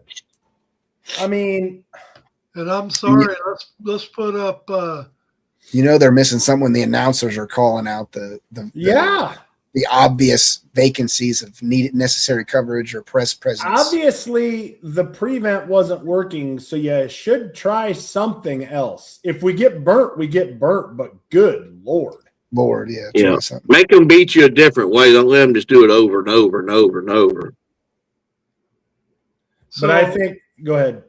I mean, and I'm sorry, let's put up. They're missing something when the announcers are calling out the obvious vacancies of necessary coverage or press presence. Obviously, the prevent wasn't working, so you should try something else. If we get burnt, we get burnt, but good Lord. Yeah. Make them beat you a different way. Don't let them just do it over and over and over and over. But I think, go ahead.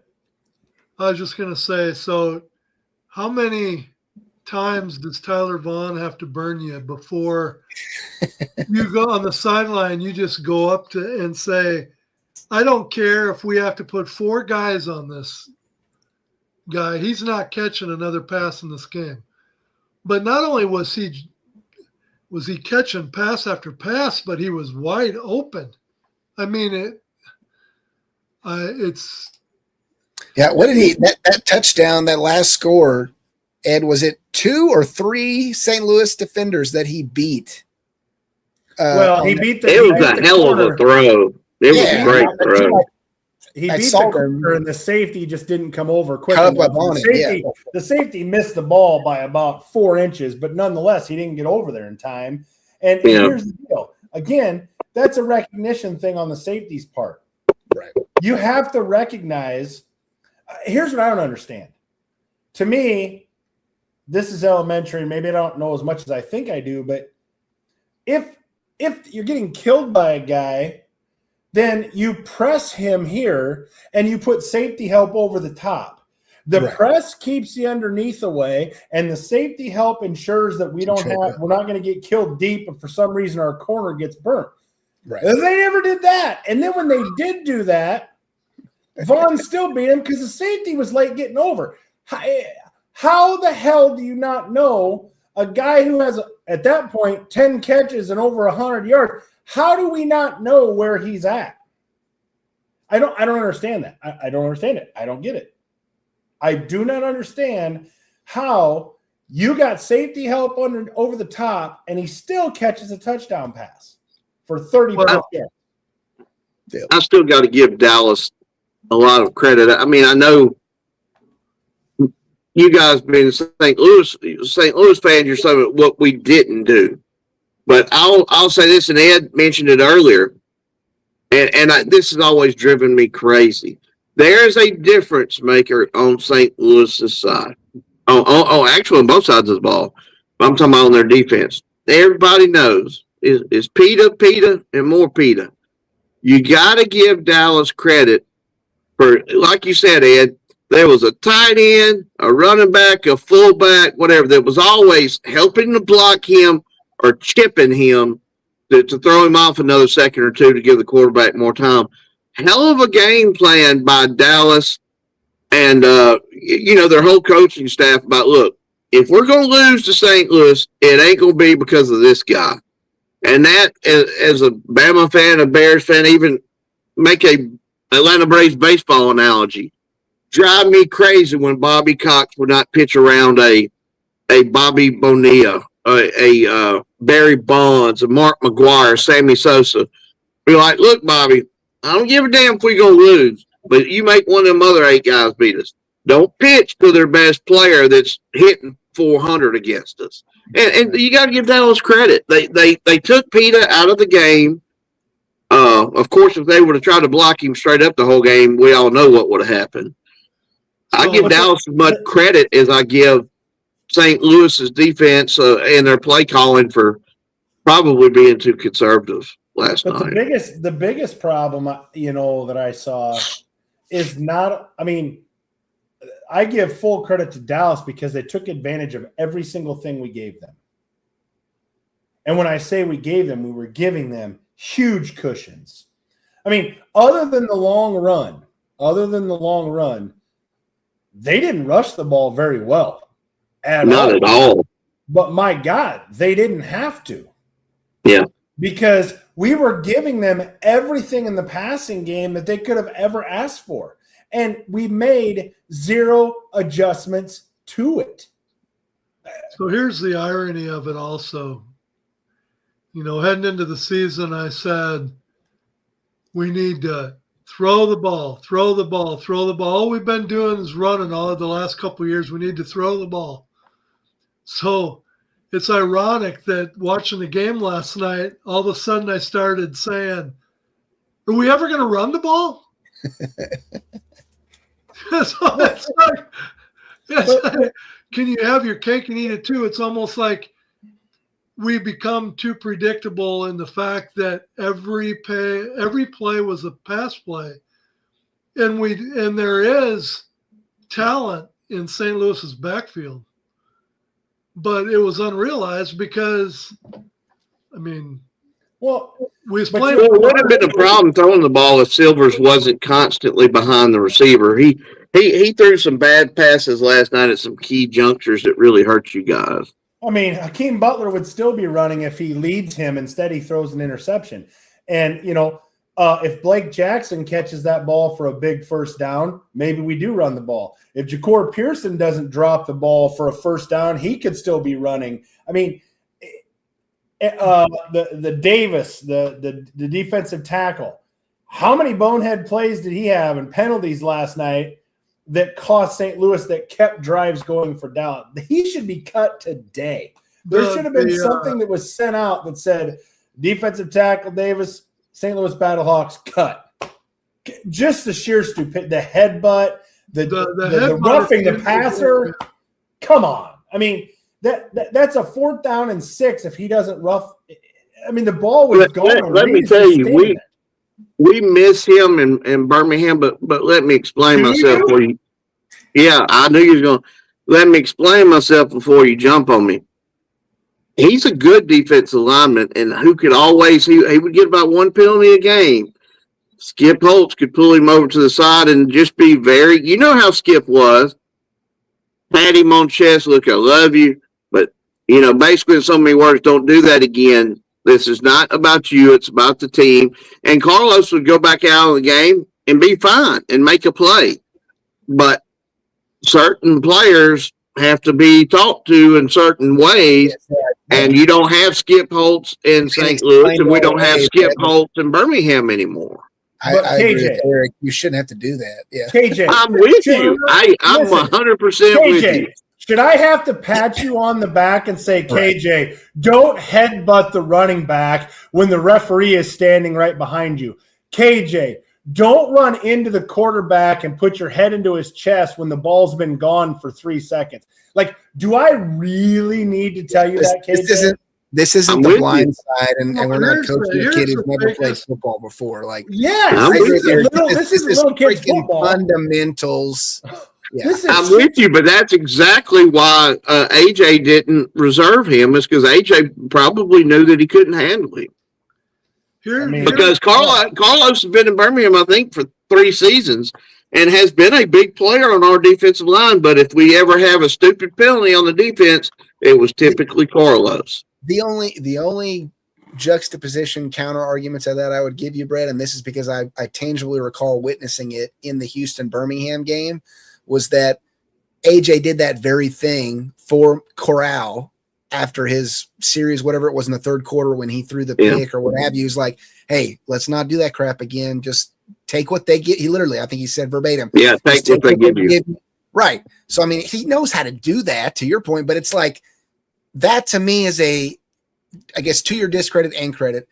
I was just going to say, so how many times does Tyler Vaughn have to burn you before you go on the sideline? You just go up to and say, I don't care if we have to put 4 guys on this guy. He's not catching another pass in this game. But not only was he catching pass after pass, but he was wide open. I mean, it's. Yeah, what did he that touchdown, that last score, Ed, was it 2 or 3 St. Louis defenders that he beat? He beat it was a hell of a throw. It was a great throw. He beat the corner, and the safety just didn't come over quick enough. The safety missed the ball by about 4 inches, but nonetheless, he didn't get over there in time. And here's the deal. Again, that's a recognition thing on the safety's part. Right. You have to recognize. Here's what I don't understand. To me, this is elementary. Maybe I don't know as much as I think I do, but if you're getting killed by a guy, then you press him here and you put safety help over the top. The press keeps the underneath away, and the safety help ensures that we're not going to get killed deep if for some reason our corner gets burnt. Right. And they never did that. And then when they did do that, Vaughn still beat him because the safety was late getting over. How the hell do you not know a guy who has, at that point, 10 catches and over 100 yards? How do we not know where he's at? I don't understand that. I don't understand it. I don't get it. I do not understand how you got safety help over the top and he still catches a touchdown pass for 30 yards. I still got to give Dallas a lot of credit. I mean, I know you guys being St. Louis fans, you're saying what we didn't do. But I'll say this, and Ed mentioned it earlier, and this has always driven me crazy. There is a difference maker on St. Louis's side. Actually on both sides of the ball. I'm talking about on their defense. Everybody knows is Pita, and more Pita. You got to give Dallas credit for, like you said, Ed, there was a tight end, a running back, a fullback, whatever, that was always helping to block him or chipping him to throw him off another second or two to give the quarterback more time. Hell of a game plan by Dallas and, their whole coaching staff about, look, if we're going to lose to St. Louis, it ain't going to be because of this guy. And that, as a Bama fan, a Bears fan, even make a Atlanta Braves baseball analogy, drive me crazy when Bobby Cox would not pitch around a Bobby Bonilla, a Barry Bonds, a Mark McGuire, Sammy Sosa. Be like, look, Bobby, I don't give a damn if we're going to lose, but you make one of them other 8 guys beat us. Don't pitch to their best player that's hitting 400 against us. And you got to give Dallas credit. They took Peta out of the game. Of course, if they would have tried to block him straight up the whole game, we all know what would have happened. I give Dallas as much credit as I give St. Louis's defense and their play calling for probably being too conservative last night. The biggest problem, that I saw is not. I mean, I give full credit to Dallas because they took advantage of every single thing we gave them. And when I say we gave them, we were giving them huge cushions. I mean, other than the long run, they didn't rush the ball very well. Not at all. But my God, they didn't have to. Yeah. Because we were giving them everything in the passing game that they could have ever asked for. And we made 0 adjustments to it. So here's the irony of it also. Heading into the season, I said, we need to throw the ball. All we've been doing is running all of the last couple of years. We need to throw the ball. So it's ironic that watching the game last night, all of a sudden I started saying, are we ever going to run the ball? So it's like, can you have your cake and eat it too? It's almost like we become too predictable in the fact that every play was a pass play, and there is talent in St. Louis's backfield, but it was unrealized because, we was playing. It would have been a problem throwing the ball if Silvers wasn't constantly behind the receiver. He threw some bad passes last night at some key junctures that really hurt you guys. I mean, Hakeem Butler would still be running if he leads him. Instead, he throws an interception. And, if Blake Jackson catches that ball for a big first down, maybe we do run the ball. If Ja'Cory Pearson doesn't drop the ball for a first down, he could still be running. I mean, the Davis, the defensive tackle, how many bonehead plays did he have and penalties last night that cost St. Louis that kept drives going for Dallas? He should be cut today. There should have been something that was sent out that said, defensive tackle Davis, St. Louis Battlehawks, cut. Just the sheer stupidity, the headbutt, the roughing the passer. Come on. I mean, that's a 4th down and 6 if he doesn't rough. I mean, the ball was going. Let me tell you, we miss him in Birmingham, but let me explain myself for you. Yeah, I knew you was going to. Let me explain myself before you jump on me. He's a good defensive lineman, and who could always he would get about 1 penalty a game. Skip Holtz could pull him over to the side and just be very. You know how Skip was. Pat him on chest. Look, I love you, but basically in so many words, don't do that again. This is not about you. It's about the team. And Carlos would go back out of the game and be fine and make a play. But certain players have to be talked to in certain ways. And you don't have Skip Holtz in St. Louis, and we don't have Skip Holtz in Birmingham anymore. I agree with Eric. You shouldn't have to do that. Yeah. KJ, I'm with you. I'm 100% with you. Should I have to pat you on the back and say, KJ, don't headbutt the running back when the referee is standing right behind you? KJ, don't run into the quarterback and put your head into his chest when the ball's been gone for 3 seconds. Like, do I really need to tell you that, KJ? This isn't the blind side, and we're not coaching a kid who's never played football before. Like, this is little kid's football. Fundamentals. Yeah. I'm with you, but that's exactly why AJ didn't reserve him, is because AJ probably knew that he couldn't handle him. Because Carlos has been in Birmingham, I think, for 3 seasons and has been a big player on our defensive line. But if we ever have a stupid penalty on the defense, it was typically Carlos. The only juxtaposition counter arguments of that I would give you, Brett, and this is because I tangibly recall witnessing it in the Houston Birmingham game, was that AJ did that very thing for Corral after his series, whatever it was in the third quarter when he threw the pick or what have you. He's like, hey, let's not do that crap again. Just take what they get. He literally, I think he said verbatim. Yeah, take what they give you. Right. So, I mean, he knows how to do that, to your point, but it's like that to me is I guess to your discredit and credit,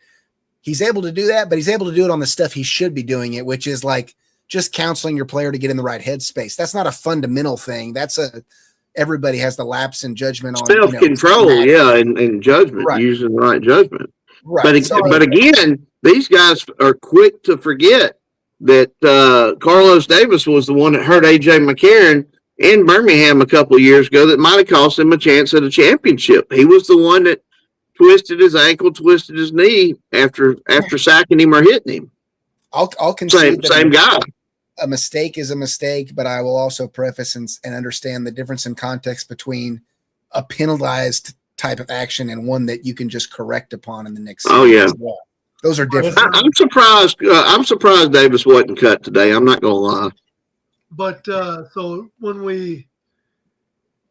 he's able to do that, but he's able to do it on the stuff he should be doing it, which is like just counseling your player to get in the right headspace. That's not a fundamental thing. That's everybody has the lapse in judgment on self-control, and judgment, using the right judgment. Right. But again, these guys are quick to forget that Carlos Davis was the one that hurt AJ McCarron in Birmingham a couple of years ago that might have cost him a chance at a championship. He was the one that twisted his ankle, twisted his knee after sacking him or hitting him. I'll concede same guy. A mistake is a mistake, but I will also preface and understand the difference in context between a penalized type of action and one that you can just correct upon in the next season. Oh yeah, those are different. I'm surprised. I'm surprised Davis wasn't cut today. I'm not gonna lie. But so when we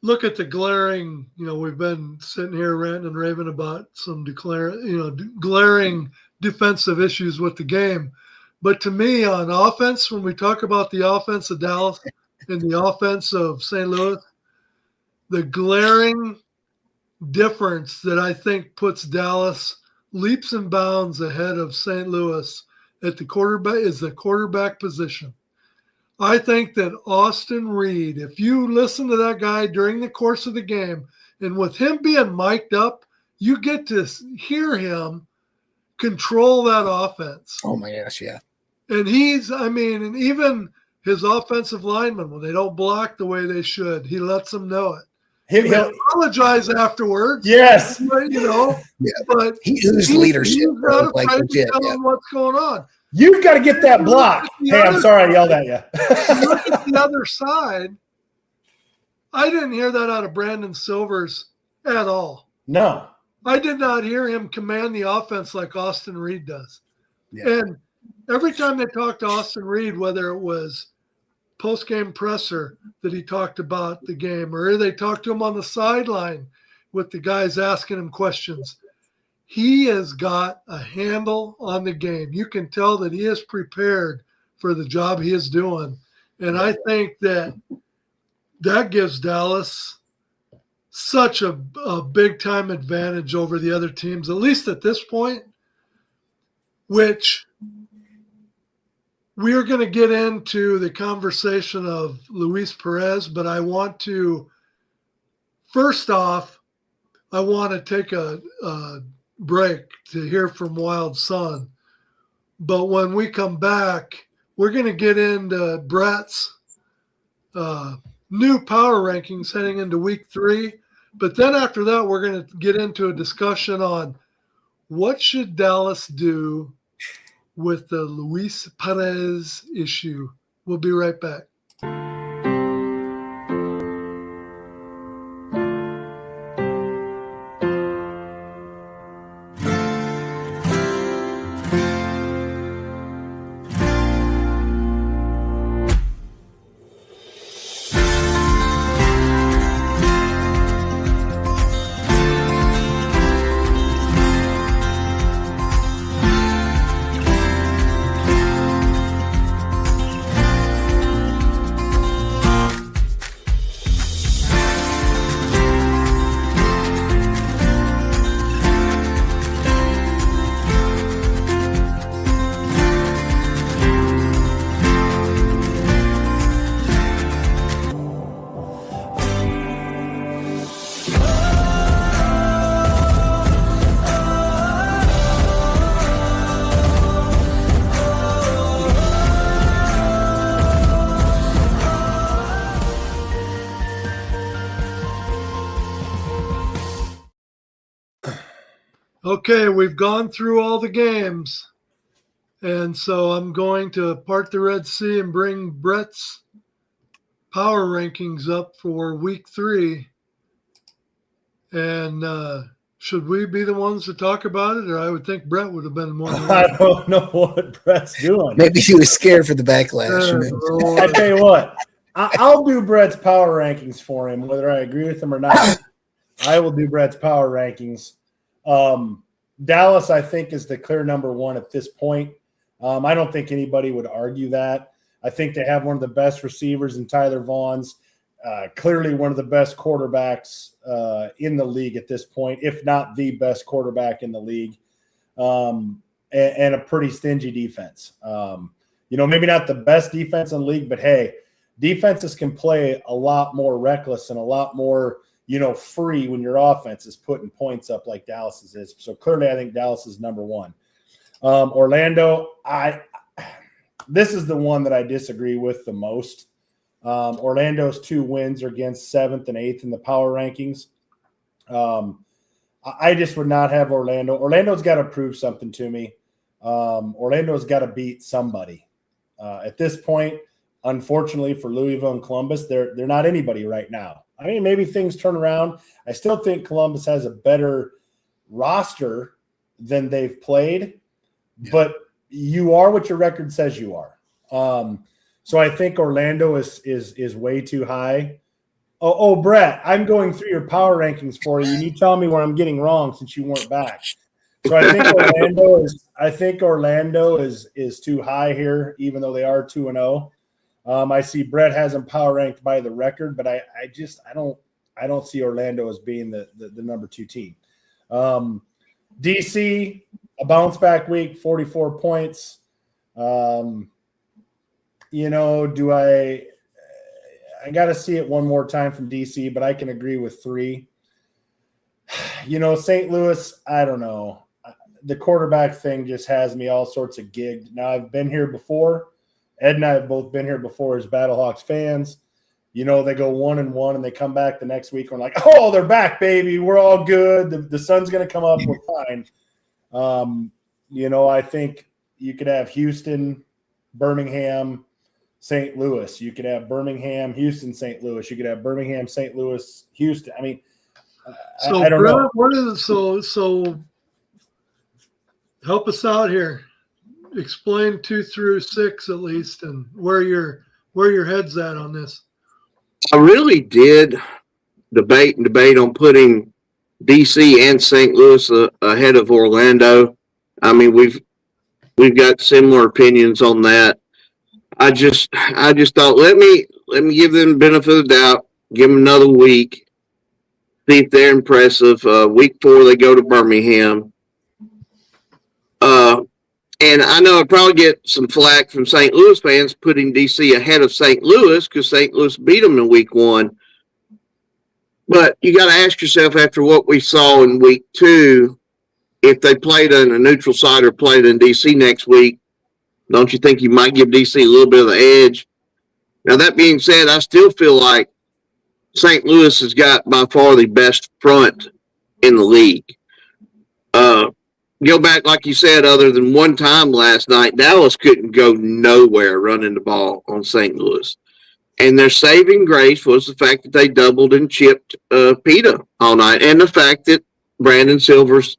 look at the glaring, we've been sitting here ranting and raving about some glaring defensive issues with the game. But to me, on offense, when we talk about the offense of Dallas and the offense of St. Louis, the glaring difference that I think puts Dallas leaps and bounds ahead of St. Louis at the quarterback is the quarterback position. I think that Austin Reed, if you listen to that guy during the course of the game, and with him being mic'd up, you get to hear him control that offense. Oh my gosh, yeah. And and even his offensive linemen, when they don't block the way they should, he lets them know it. He'll apologize afterwards. Yes. But he oozed leadership. He's not afraid to tell them what's going on. You've got to get that block. Hey, I'm sorry I yelled at you. Look at the other side. I didn't hear that out of Brandon Silvers at all. No. I did not hear him command the offense like Austin Reed does. Yeah. And every time they talked to Austin Reed, whether it was post-game presser that he talked about the game, or they talked to him on the sideline with the guys asking him questions, he has got a handle on the game. You can tell that he is prepared for the job he is doing. And I think that gives Dallas such a big-time advantage over the other teams, at least at this point, which we are going to get into the conversation of Luis Perez, but I want to, first off, I want to take a break to hear from Wild Sun. But when we come back, we're going to get into Brett's new power rankings heading into week 3. But then after that, we're going to get into a discussion on what should Dallas do with the Luis Perez issue. We'll be right back. Okay, we've gone through all the games. And so I'm going to part the Red Sea and bring Brett's power rankings up for week 3. And Should we be the ones to talk about it, or I would think Brett would have been more than I don't know what Brett's doing. Maybe he was scared for the backlash. You know? I tell you what, I'll do Brett's power rankings for him, whether I agree with him or not. I will do Brett's power rankings. Dallas, I think, is the clear number one at this point. I don't think anybody would argue that. I think they have one of the best receivers in Tyler Vaughn's, clearly one of the best quarterbacks in the league at this point, if not the best quarterback in the league, and a pretty stingy defense. Maybe not the best defense in the league, but hey, defenses can play a lot more reckless and a lot more, free when your offense is putting points up like Dallas's is. So clearly I think Dallas is number one. Orlando, this is the one that I disagree with the most. Orlando's 2 wins are against 7th and 8th in the power rankings. I just would not have Orlando. Orlando's got to prove something to me. Orlando's got to beat somebody. At this point, unfortunately for Louisville and Columbus, they're not anybody right now. I mean, maybe things turn around. I still think Columbus has a better roster than they've played, but you are what your record says you are. So I think Orlando is way too high. Oh, Brett, I'm going through your power rankings for you, and you tell me where I'm getting wrong since you weren't back. So I think Orlando is too high here, even though they are 2-0. I see Brett has them power ranked by the record, but I don't see Orlando as being the number 2 team. DC, a bounce back week, 44 points. I got to see it one more time from DC, but I can agree with 3. St. Louis, I don't know. The quarterback thing just has me all sorts of gigged. Now, I've been here before. Ed and I have both been here before as Battlehawks fans. They go 1-1 and they come back the next week and we're like, oh, they're back, baby. We're all good. The sun's going to come up. We're fine. I think you could have Houston, Birmingham, St. Louis. You could have Birmingham, Houston, St. Louis. You could have Birmingham, St. Louis, Houston. I mean, I don't know. What is it? So help us out here. Explain 2 through 6 at least, and where your head's at on this. I really did debate on putting DC and St. Louis ahead of Orlando. I mean, we've got similar opinions on that. I just thought let me give them the benefit of the doubt, give them another week, see if they're impressive. Week 4 they go to Birmingham. And I know I'd probably get some flack from St. Louis fans putting DC ahead of St. Louis because St. Louis beat them in week 1. But you got to ask yourself, after what we saw in week 2, if they played on a neutral site or played in DC next week, don't you think you might give DC a little bit of the edge? Now, that being said, I still feel like St. Louis has got by far the best front in the league. Go back, like you said, other than one time last night, Dallas couldn't go nowhere running the ball on St. Louis. And their saving grace was the fact that they doubled and chipped PETA all night, and the fact that Brandon Silvers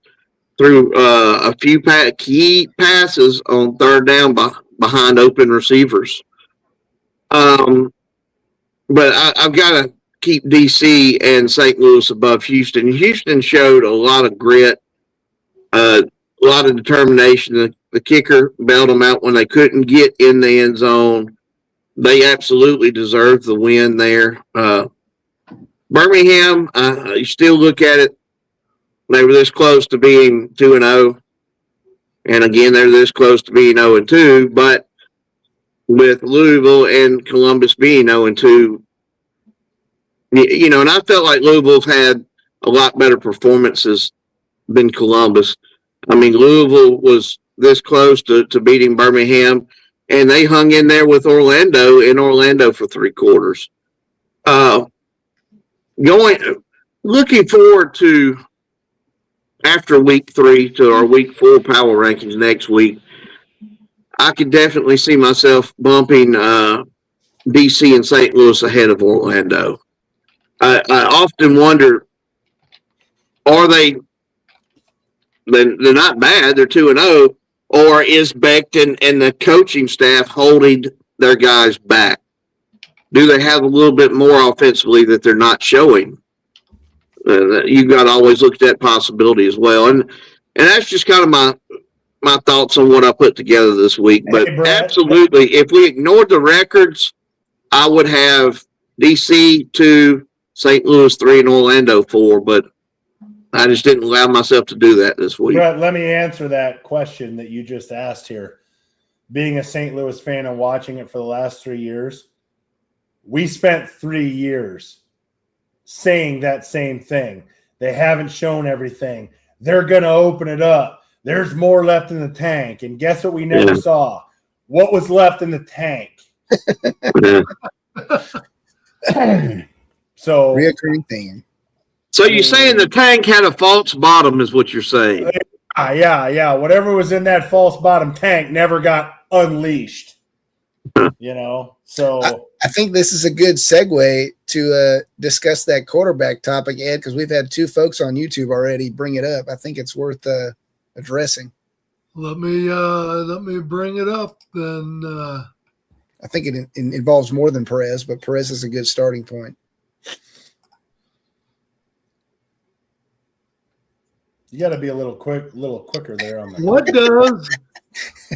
threw a few key passes on 3rd down behind open receivers. But I've got to keep DC and St. Louis above Houston. Houston showed a lot of grit, a lot of determination. The kicker bailed them out when they couldn't get in the end zone. They absolutely deserved the win there. Birmingham, you still look at it, they were this close to being 2-0. And again, they're this close to being 0-2. But with Louisville and Columbus being 0-2, and I felt like Louisville's had a lot better performances than Columbus. I mean, Louisville was this close to beating Birmingham, and they hung in there with Orlando for 3 quarters. Looking forward to after week 3 to our week 4 power rankings next week. I could definitely see myself bumping DC and St. Louis ahead of Orlando. I often wonder, are they then they're not bad. They're 2-0. Or is Becton and the coaching staff holding their guys back? Do they have a little bit more offensively that they're not showing? You've got to always look at that possibility as well. And that's just kind of my thoughts on what I put together this week. But absolutely, if we ignored the records, I would have DC 2, St. Louis 3, and Orlando 4. But I just didn't allow myself to do that this week. Brett, let me answer that question that you just asked here. Being a St. Louis fan and watching it for the last 3 years, we spent 3 years saying that same thing. They haven't shown everything. They're going to open it up. There's more left in the tank. And guess what we never saw? What was left in the tank? So, reoccurring theme. So you're saying the tank had a false bottom is what you're saying? Yeah. Whatever was in that false bottom tank never got unleashed. So I think this is a good segue to discuss that quarterback topic, Ed, because we've had 2 folks on YouTube already bring it up. I think it's worth addressing. Let me bring it up then. I think it involves more than Perez, but Perez is a good starting point. you got to be a little quicker there on the.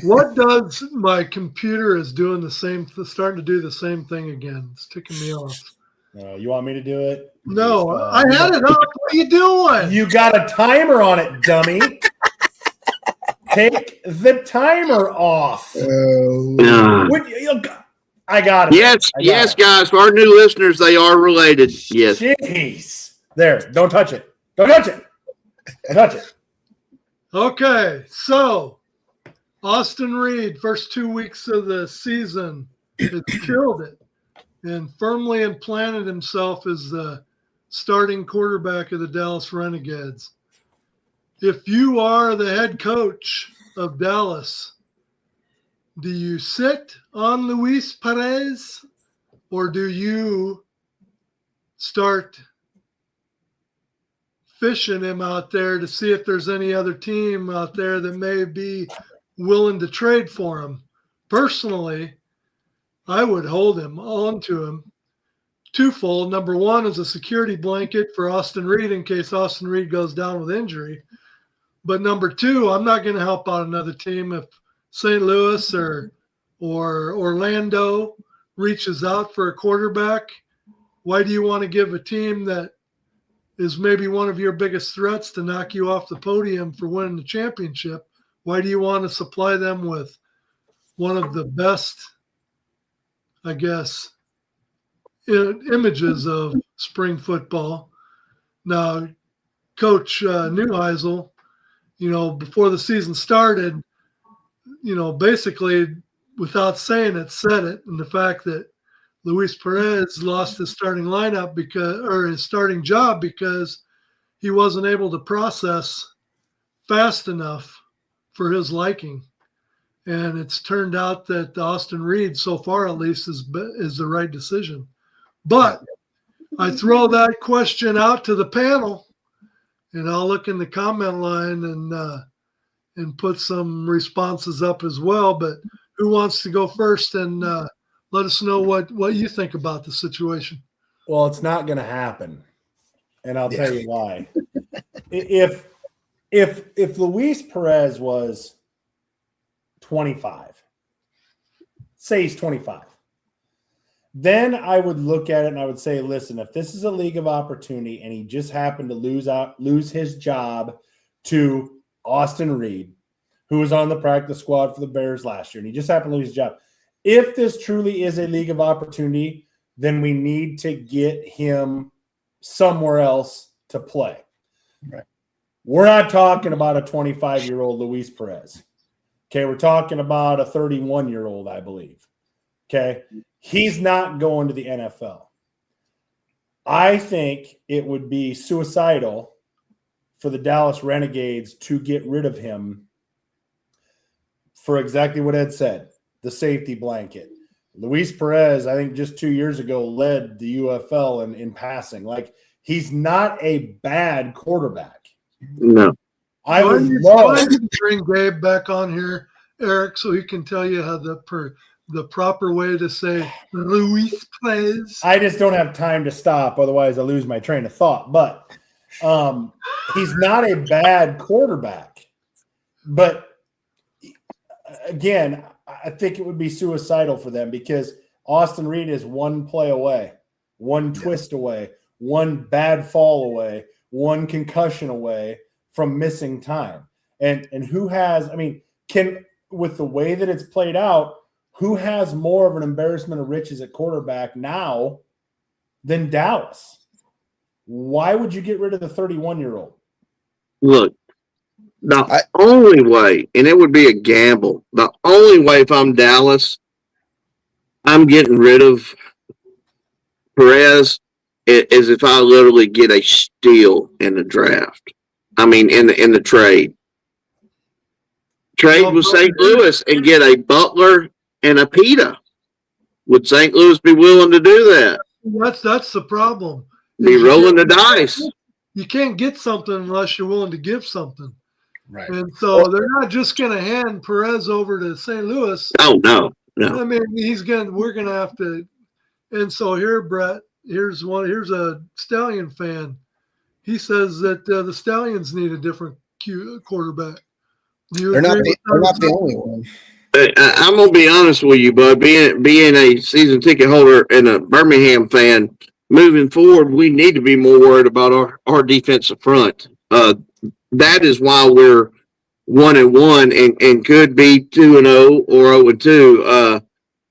What does my computer is doing starting to do the same thing again? It's ticking me off. You want me to do it? No, I had it up. What are you doing? You got a timer on it, dummy. Take the timer off. I got it. Yes, guys. For our new listeners, they are related. Yes. Jeez. There. Don't touch it. Don't touch it. Don't touch it. Okay, so Austin Reed, first 2 weeks of the season, has killed it and firmly implanted himself as the starting quarterback of the Dallas Renegades. If you are the head coach of Dallas, do you sit on Luis Perez or do you start fishing him out there to see if there's any other team out there that may be willing to trade for him? Personally, I would hold him on to him twofold. Number one is a security blanket for Austin Reed in case Austin Reed goes down with injury. But number two, I'm not going to help out another team if St. Louis or Orlando reaches out for a quarterback. Why do you want to give a team that is maybe one of your biggest threats to knock you off the podium for winning the championship? Why do you want to supply them with one of the best, I guess, images of spring football? Now, Coach Neuheisel, before the season started, basically without saying it, said it. And the fact that Luis Perez lost his starting lineup his starting job because he wasn't able to process fast enough for his liking. And it's turned out that Austin Reed, so far at least, is the right decision. But I throw that question out to the panel, and I'll look in the comment line and put some responses up as well. But who wants to go first and let us know what you think about the situation? Well, it's not going to happen, and I'll tell you why. If Luis Perez was 25, say he's 25, then I would look at it and I would say, listen, if this is a league of opportunity and he just happened to lose his job to Austin Reed, who was on the practice squad for the Bears last year, and he just happened to lose his job. If this truly is a league of opportunity, then we need to get him somewhere else to play. Right. We're not talking about a 25-year-old Luis Perez. Okay, we're talking about a 31-year-old, I believe. Okay, he's not going to the NFL. I think it would be suicidal for the Dallas Renegades to get rid of him for exactly what Ed said, the safety blanket. Luis Perez, I think just 2 years ago, led the UFL in passing. Like, he's not a bad quarterback. No. I Do I would need love. to bring Gabe back on here, Eric, so he can tell you how the proper way to say Luis plays? I just don't have time to stop, otherwise I lose my train of thought. But he's not a bad quarterback. But again, I think it would be suicidal for them because Austin Reed is one play away, one twist away, one bad fall away, one concussion away from missing time. And who has, I mean, with the way that it's played out, who has more of an embarrassment of riches at quarterback now than Dallas? Why would you get rid of the 31-year-old? Look, the only way, and it would be a gamble, the only way if I'm Dallas, I'm getting rid of Perez is if I literally get a steal in the draft. I mean, in the trade. Trade with St. Louis and get a Butler and a Pita. Would St. Louis be willing to do that? That's the problem. Be rolling the dice. You can't get something unless you're willing to give something. Right. And so they're not just going to hand Perez over to St. Louis. Oh, no. I mean, we're going to have to. And so here, Brett, here's a Stallion fan. He says that the Stallions need a different quarterback. They're not the only one. I'm gonna be honest with you, bud. Being a season ticket holder and a Birmingham fan, moving forward, we need to be more worried about our defensive front. That is why we're 1-1 and could be 2-0 or 0-2.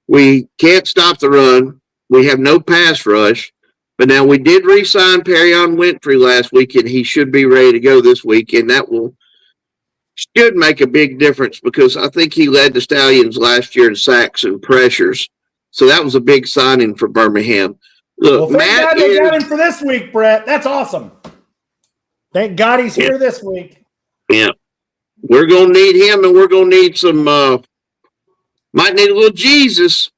We can't stop the run. We have no pass rush. But now we did re-sign Perrion Winfrey last week, and he should be ready to go this week, and that should make a big difference because I think he led the Stallions last year in sacks and pressures. So that was a big signing for Birmingham. Look, Well, thank God they got him for this week, Brett. That's awesome. Thank God he's here this week. Yeah. We're going to need him, and we're going to need some might need a little Jesus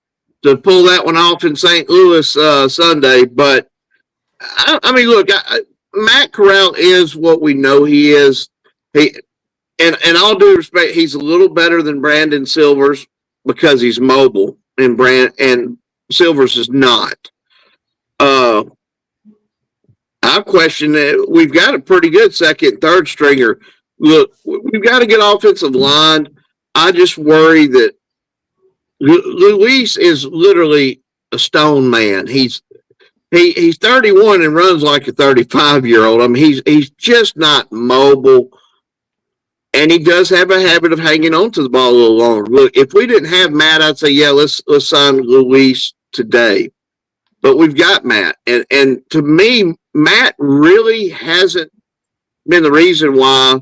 to pull that one off in St. Louis Sunday. But, I mean, look, Matt Corral is what we know he is. And all due respect, he's a little better than Brandon Silvers because he's mobile, and Silvers is not. I question that we've got a pretty good second, third stringer. Look, we've got to get offensive line. I just worry that Luis is literally a stone man. He's 31 and runs like a 35-year-old. I mean, he's just not mobile. And he does have a habit of hanging on to the ball a little longer. Look, if we didn't have Matt, I'd say, yeah, let's sign Luis today. But we've got Matt. And to me, Matt really hasn't been the reason why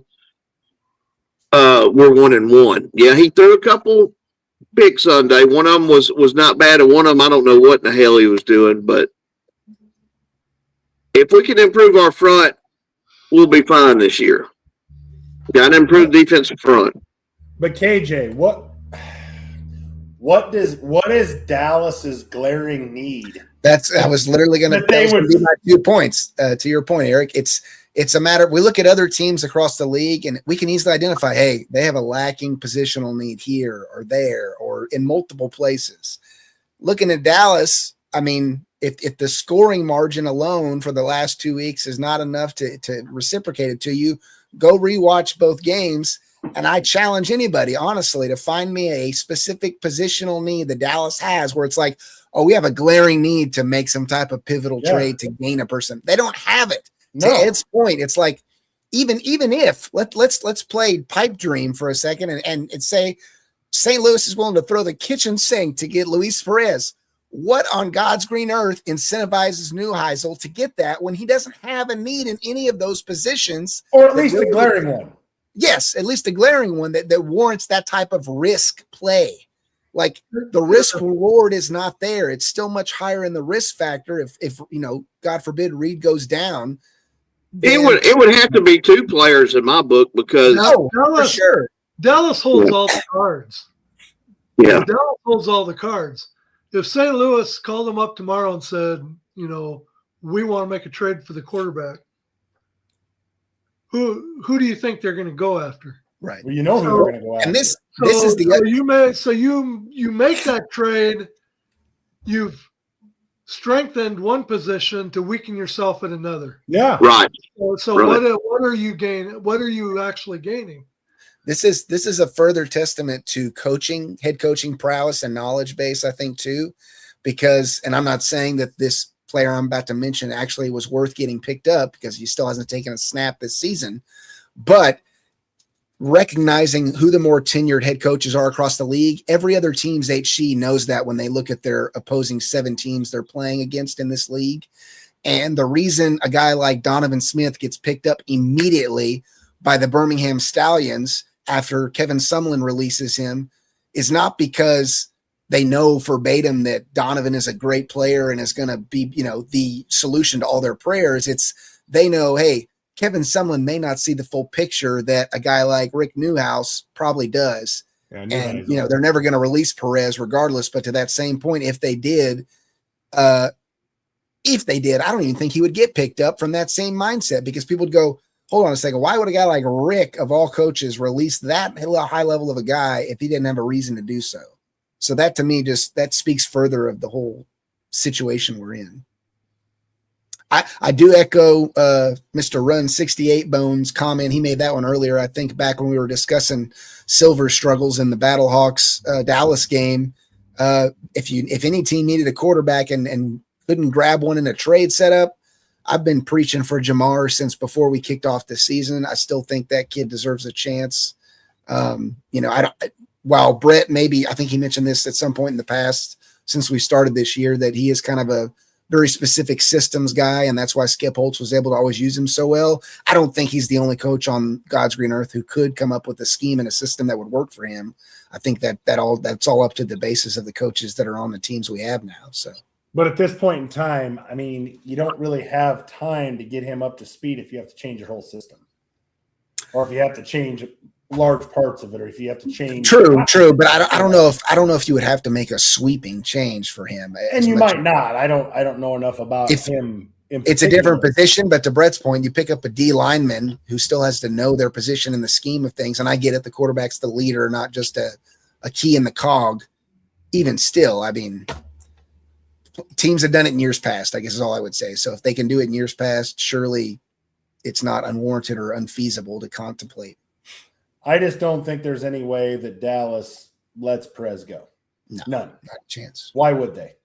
we're 1-1. Yeah, he threw a couple picks Sunday. One of them was not bad, and one of them, I don't know what in the hell he was doing. But if we can improve our front, we'll be fine this year. Got to improve defensive front. But KJ, what is Dallas's glaring need? I was literally going to be my 2 points to your point, Eric. It's a matter. We look at other teams across the league, and we can easily identify, hey, they have a lacking positional need here or there or in multiple places. Looking at Dallas, I mean, if the scoring margin alone for the last 2 weeks is not enough to reciprocate it to you, go rewatch both games. And I challenge anybody, honestly, to find me a specific positional need that Dallas has where it's like, oh, we have a glaring need to make some type of pivotal trade to gain a person. They don't have it. No. To Ed's point, it's like, even if let's play pipe dream for a second and say St. Louis is willing to throw the kitchen sink to get Luis Perez. What on God's green earth incentivizes Neuheisel to get that when he doesn't have a need in any of those positions? Or at least a glaring one. Yes, at least a glaring one that warrants that type of risk play. Like the risk reward is not there. It's still much higher in the risk factor. If God forbid Reed goes down. It would have to be two players in my book because Dallas, for sure. Dallas holds all the cards. Yeah. Dallas holds all the cards. If St. Louis called them up tomorrow and said, we want to make a trade for the quarterback, who do you think they're going to go after? Right. Well, you know who So- they're going to go after. And this So, is the you make that trade. You've strengthened one position to weaken yourself at another. Yeah. Right. So Right. what are you gaining? What are you actually gaining? this is a further testament to head coaching prowess and knowledge base, I think, too, because, and I'm not saying that this player I'm about to mention actually was worth getting picked up because he still hasn't taken a snap this season, but recognizing who the more tenured head coaches are across the league, every other team's HC knows that when they look at their opposing 7 teams they're playing against in this league. And the reason a guy like Donovan Smith gets picked up immediately by the Birmingham Stallions after Kevin Sumlin releases him is not because they know verbatim that Donovan is a great player and is going to be, the solution to all their prayers. It's they know, hey, Kevin Sumlin may not see the full picture that a guy like Rick Newhouse probably does. Yeah, And, they're never going to release Perez regardless. But to that same point, if they did, I don't even think he would get picked up from that same mindset, because people would go, hold on a second, why would a guy like Rick of all coaches release that high level of a guy if he didn't have a reason to do so? So that to me that speaks further of the whole situation we're in. I do echo Mr. Run 68 Bones comment. He made that one earlier, I think, back when we were discussing Silver's struggles in the Battlehawks Dallas game. If any team needed a quarterback and couldn't grab one in a trade setup, I've been preaching for Jamar since before we kicked off the season. I still think that kid deserves a chance. While Brett, maybe, I think he mentioned this at some point in the past since we started this year, that he is kind of a very specific systems guy, and that's why Skip Holtz was able to always use him so well. I don't think he's the only coach on God's green earth who could come up with a scheme and a system that would work for him. I think that's all up to the basis of the coaches that are on the teams we have now. So, but at this point in time, I mean, you don't really have time to get him up to speed if you have to change your whole system, or if you have to change large parts of it, or if you have to change. True, but I don't know if you would have to make a sweeping change for him. And you might not. I don't know enough about him. It's a different position, but to Brett's point, you pick up a D lineman who still has to know their position in the scheme of things. And I get it, the quarterback's the leader, not just a key in the cog. Even still, I mean, teams have done it in years past, I guess is all I would say. So if they can do it in years past, surely it's not unwarranted or unfeasible to contemplate. I just don't think there's any way that Dallas lets Perez go. No, none, not a chance. Why would they?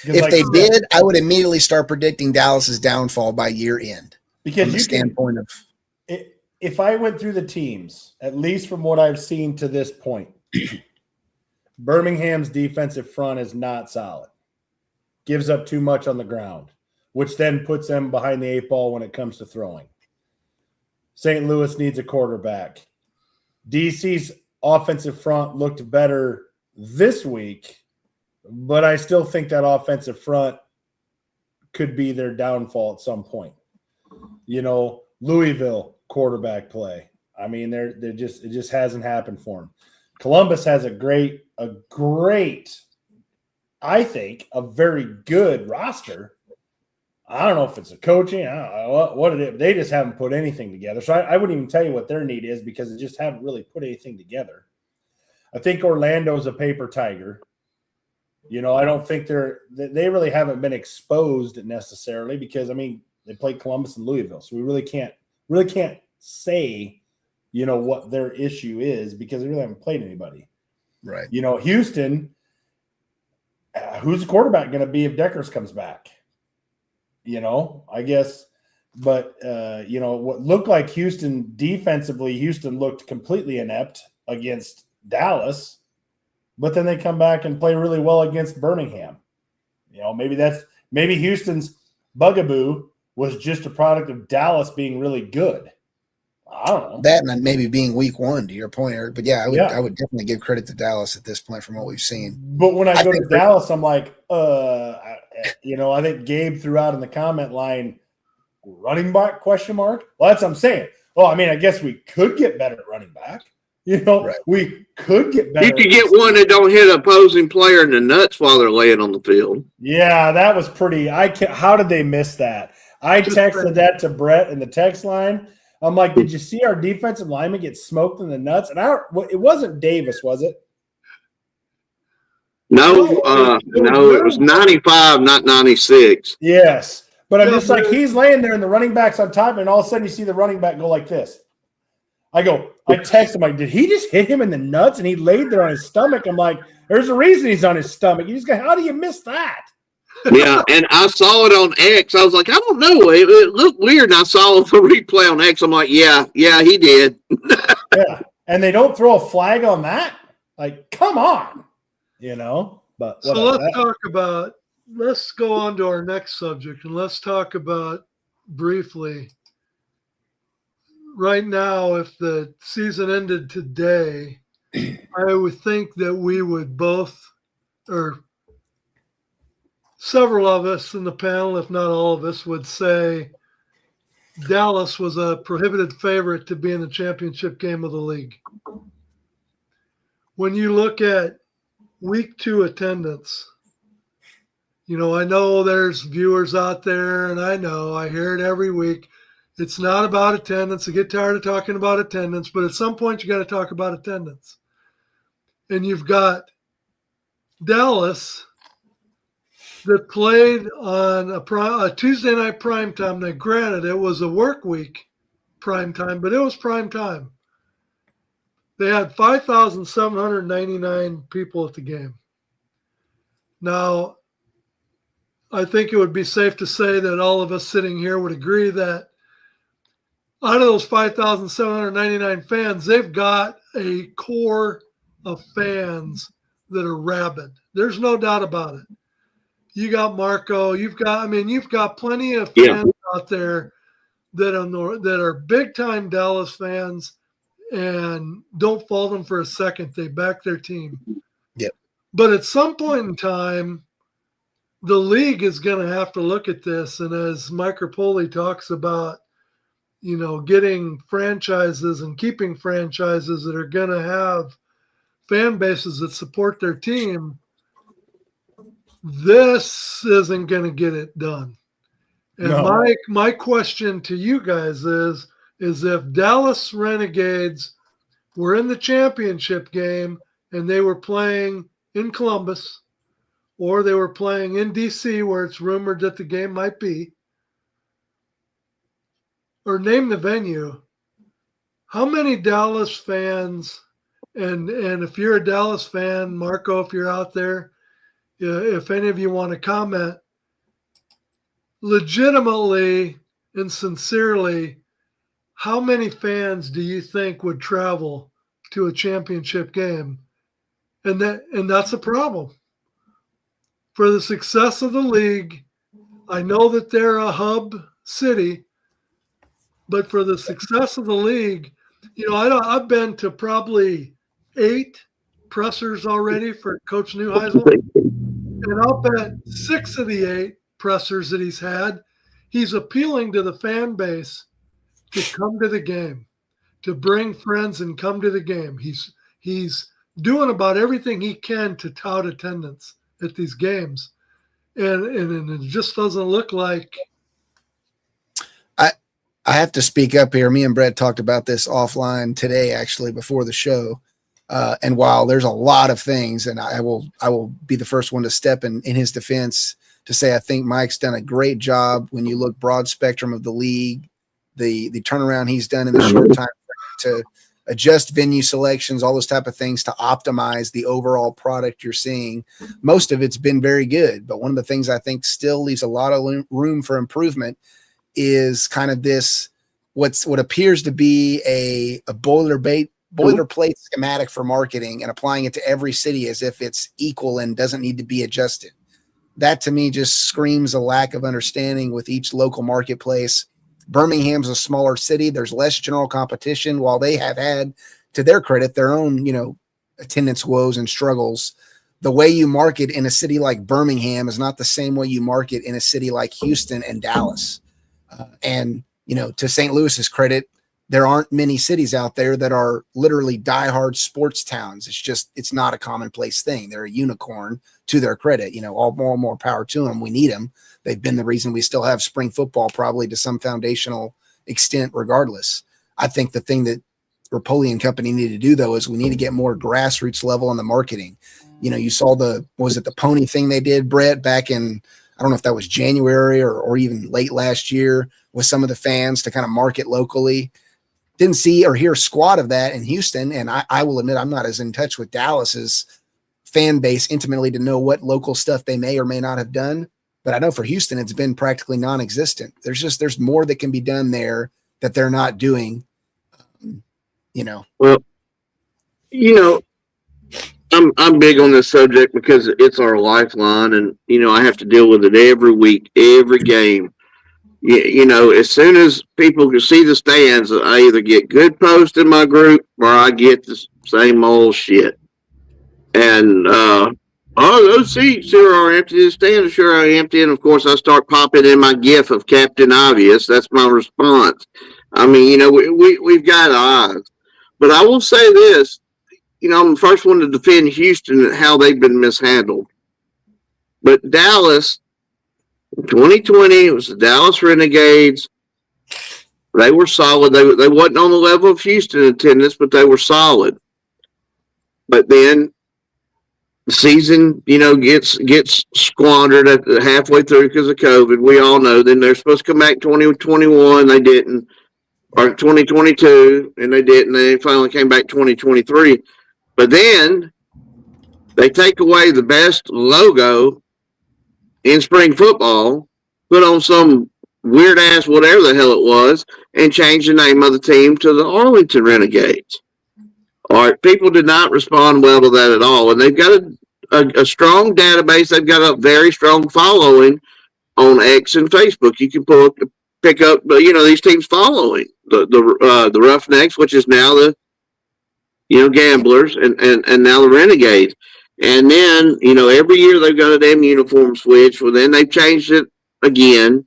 If they did, I would immediately start predicting Dallas's downfall by year end. Because from the standpoint of, if I went through the teams, at least from what I've seen to this point, Birmingham's defensive front is not solid. Gives up too much on the ground, which then puts them behind the 8 ball when it comes to throwing. St. Louis needs a quarterback. DC's offensive front looked better this week, but I still think that offensive front could be their downfall at some point. Louisville quarterback play. I mean, it just hasn't happened for them. Columbus has a great, I think, a very good roster. I don't know if it's a coaching. I don't know what it is. They just haven't put anything together. So I wouldn't even tell you what their need is, because they just haven't really put anything together. I think Orlando's a paper tiger. I don't think they really haven't been exposed necessarily, because, I mean, they played Columbus and Louisville. So we really can't say, what their issue is, because they really haven't played anybody. right. Houston, who's the quarterback going to be if Deckers comes back? I guess, but, what looked like Houston defensively, Houston looked completely inept against Dallas, but then they come back and play really well against Birmingham. Maybe Houston's bugaboo was just a product of Dallas being really good. I don't know. That and maybe being week 1, to your point, Eric. But yeah, I would definitely give credit to Dallas at this point from what we've seen. But when I go to Dallas, I'm like, I think Gabe threw out in the comment line, running back ? Well, that's what I'm saying. Well, I mean, I guess we could get better at running back. Right. We could get better. You could get one that don't hit an opposing player in the nuts while they're laying on the field. Yeah, that was pretty. How did they miss that? I texted that to Brett in the text line. I'm like, did you see our defensive lineman get smoked in the nuts? And it wasn't Davis, was it? No, it was 95, not 96. Yes. But I'm Yeah, just like, he's laying there and the running back's on top, and all of a sudden you see the running back go like this. I text him, like, did he just hit him in the nuts? And he laid there on his stomach. I'm like, there's a reason he's on his stomach. You just go, how do you miss that? Yeah, and I saw it on X. I was like, I don't know. It looked weird. And I saw the replay on X. I'm like, yeah, he did. Yeah. And they don't throw a flag on that? Like, come on. You know? But So let's go on to our next subject, and let's talk about briefly right now, if the season ended today, I would think that we would both, or several of us in the panel, if not all of us, would say Dallas was a prohibited favorite to be in the championship game of the league. When you look at week 2 attendance, you know, I know there's viewers out there, and I hear it every week. It's not about attendance. I get tired of talking about attendance, but at some point you got to talk about attendance. And you've got Dallas that played on a Tuesday night prime time. Now, granted, it was a work week prime time, but it was prime time. They had 5,799 people at the game. Now, I think it would be safe to say that all of us sitting here would agree that out of those 5,799 fans, they've got a core of fans that are rabid. There's no doubt about it. You got Marco. You've got plenty of fans out there that are big time Dallas fans and don't fault them for a second. They back their team. Yep. But at some point in time, the league is going to have to look at this. And as Mike Rapoli talks about, you know, getting franchises and keeping franchises that are going to have fan bases that support their team, this isn't going to get it done. And No. my question to you guys is if Dallas Renegades were in the championship game and they were playing in Columbus, or they were playing in DC, where it's rumored that the game might be, or name the venue, how many Dallas fans, and if you're a Dallas fan, Marco, if you're out there, if any of you want to comment, legitimately and sincerely, how many fans do you think would travel to a championship game? And that's a problem. For the success of the league, I know that they're a hub city, but for the success of the league, you know, I've been to probably 8 pressers already for Coach Neuheisel, and I'll bet 6 of the 8 pressers that he's had, he's appealing to the fan base to come to the game, to bring friends and come to the game. He's doing about everything he can to tout attendance at these games, and it just doesn't look like. I have to speak up here. Me and Brett talked about this offline today, actually, before the show. And while there's a lot of things, and I will be the first one to step in his defense to say I think Mike's done a great job when you look broad spectrum of the league, the turnaround he's done in the short time to adjust venue selections, all those type of things to optimize the overall product you're seeing. Most of it's been very good, but one of the things I think still leaves a lot of room for improvement is kind of this, what appears to be a boilerplate schematic for marketing and applying it to every city as if it's equal and doesn't need to be adjusted. That to me just screams a lack of understanding with each local marketplace. Birmingham's a smaller city. There's less general competition. While they have had, to their credit, their own, you know, attendance woes and struggles, the way you market in a city like Birmingham is not the same way you market in a city like Houston and Dallas. And, you know, to St. Louis's credit, there aren't many cities out there that are literally diehard sports towns. It's not a commonplace thing. They're a unicorn, to their credit. You know, all more power to them. We need them. They've been the reason we still have spring football, probably to some foundational extent, regardless. I think the thing that Rapoli and company need to do, though, is we need to get more grassroots level on the marketing. You saw the pony thing they did, Brett, back in, I don't know if that was January or even late last year, with some of the fans to kind of market locally. Didn't see or hear a squat of that in Houston. And I will admit I'm not as in touch with Dallas's fan base intimately to know what local stuff they may or may not have done. But I know for Houston, it's been practically non-existent. There's more that can be done there that they're not doing. Well, I'm big on this subject because it's our lifeline, and I have to deal with it every week, every game. As soon as people can see the stands, I either get good posts in my group or I get the same old shit. And those seats sure are empty. The stands sure are empty. And of course, I start popping in my GIF of Captain Obvious. That's my response. I mean, we've got eyes. But I will say this. I'm the first one to defend Houston and how they've been mishandled. But Dallas, 2020, it was the Dallas Renegades. They were solid. They wasn't on the level of Houston attendance, but they were solid. But then the season, gets squandered at halfway through because of COVID. We all know. Then they're supposed to come back 2021. They didn't. Or 2022, and they didn't. They finally came back 2023. But then they take away the best logo in spring football, put on some weird ass whatever the hell it was, and change the name of the team to the Arlington Renegades. All right, people did not respond well to that at all, and they've got a strong database. They've got a very strong following on X and Facebook. You can pick up, these teams following the Roughnecks, which is now the Gamblers, and now the Renegades. And then, every year they've got a damn uniform switch. Well, then they've changed it again.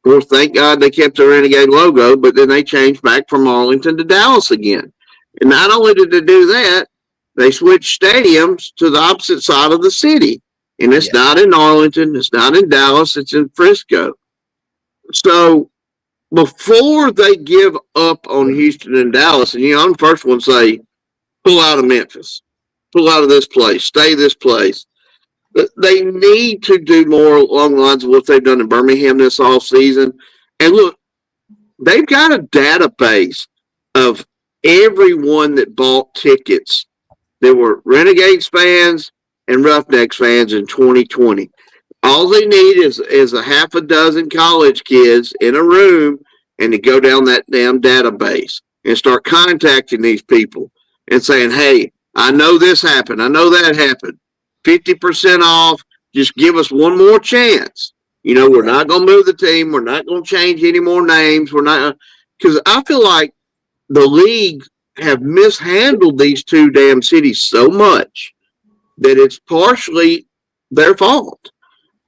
Of course, thank God they kept the Renegade logo, but then they changed back from Arlington to Dallas again. And not only did they do that, they switched stadiums to the opposite side of the city. And it's not in Arlington, it's not in Dallas, it's in Frisco. So before they give up on Houston and Dallas, and I'm the first one to say, pull out of Memphis, pull out of this place, stay this place. They need to do more along the lines of what they've done in Birmingham this offseason. And look, they've got a database of everyone that bought tickets. There were Renegades fans and Roughnecks fans in 2020. All they need is a half a dozen college kids in a room and to go down that damn database and start contacting these people and saying, hey, I know this happened. I know that happened. 50% off. Just give us one more chance. We're not going to move the team. We're not going to change any more names. We're not, because I feel like the league have mishandled these two damn cities so much that it's partially their fault.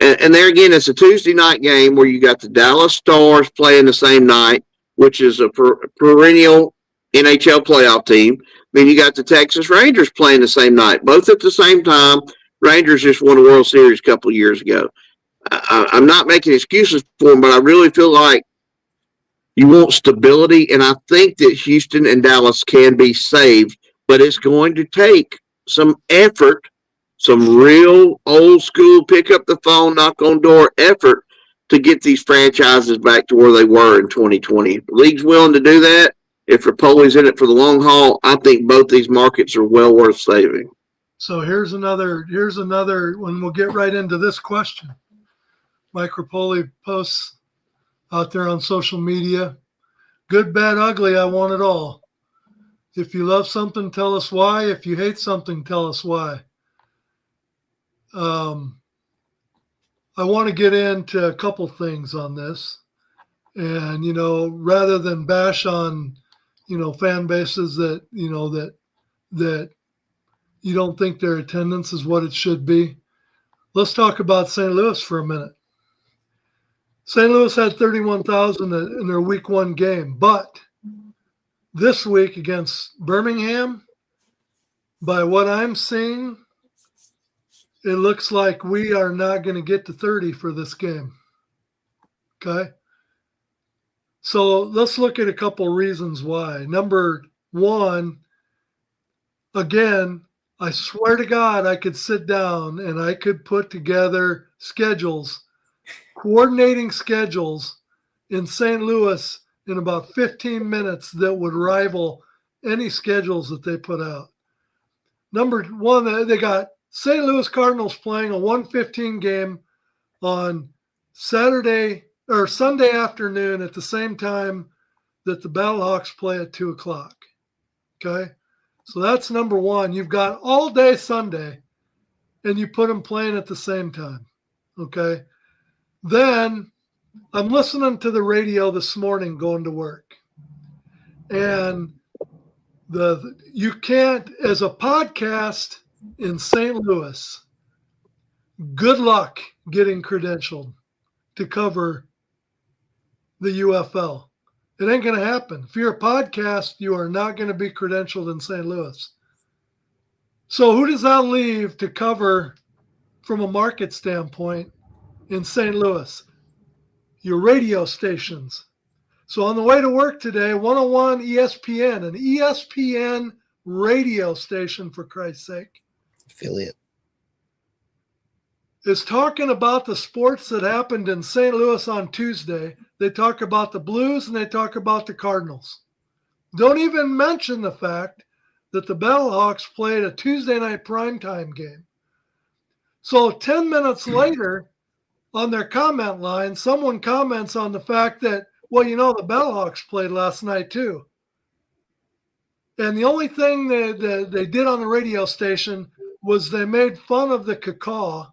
And there again, it's a Tuesday night game where you got the Dallas Stars playing the same night, which is a perennial NHL playoff team. Then you got the Texas Rangers playing the same night, both at the same time. Rangers just won a World Series a couple of years ago. I'm not making excuses for them, but I really feel like you want stability, and I think that Houston and Dallas can be saved, but it's going to take some effort, some real old school pick up the phone, knock on door effort to get these franchises back to where they were in 2020. If the league's willing to do that, if Rapoli's in it for the long haul, I think both these markets are well worth saving. So here's another when we'll get right into this question. Mike Rapoli posts out there on social media. Good, bad, ugly, I want it all. If you love something, tell us why. If you hate something, tell us why. I want to get into a couple things on this. And, rather than bash on, fan bases that, that you don't think their attendance is what it should be, let's talk about St. Louis for a minute. St. Louis had 31,000 in their week one game, but this week against Birmingham, by what I'm seeing, it looks like we are not going to get to 30 for this game. Okay? So let's look at a couple reasons why. Number one, again, I swear to God, I could sit down and I could put together schedules, coordinating schedules in St. Louis in about 15 minutes that would rival any schedules that they put out. Number one, they got St. Louis Cardinals playing a 1:15 game on Saturday or Sunday afternoon at the same time that the Battlehawks play at 2:00. Okay. So that's number one. You've got all day Sunday and you put them playing at the same time. Okay. Then I'm listening to the radio this morning going to work. And you can't, as a podcast in St. Louis, good luck getting credentialed to cover the UFL. It ain't going to happen. If you're a podcast, you are not going to be credentialed in St. Louis. So who does that leave to cover from a market standpoint in St. Louis? Your radio stations. So on the way to work today, 101 ESPN, an ESPN radio station, for Christ's sake, Affiliate. is talking about the sports that happened in St. Louis on Tuesday. They talk about the Blues and they talk about the Cardinals. Don't even mention the fact that the Battlehawks played a Tuesday night primetime game. So 10 minutes later, on their comment line, someone comments on the fact that, well, you know, the Battlehawks played last night too. And the only thing they did on the radio station was they made fun of the cacaw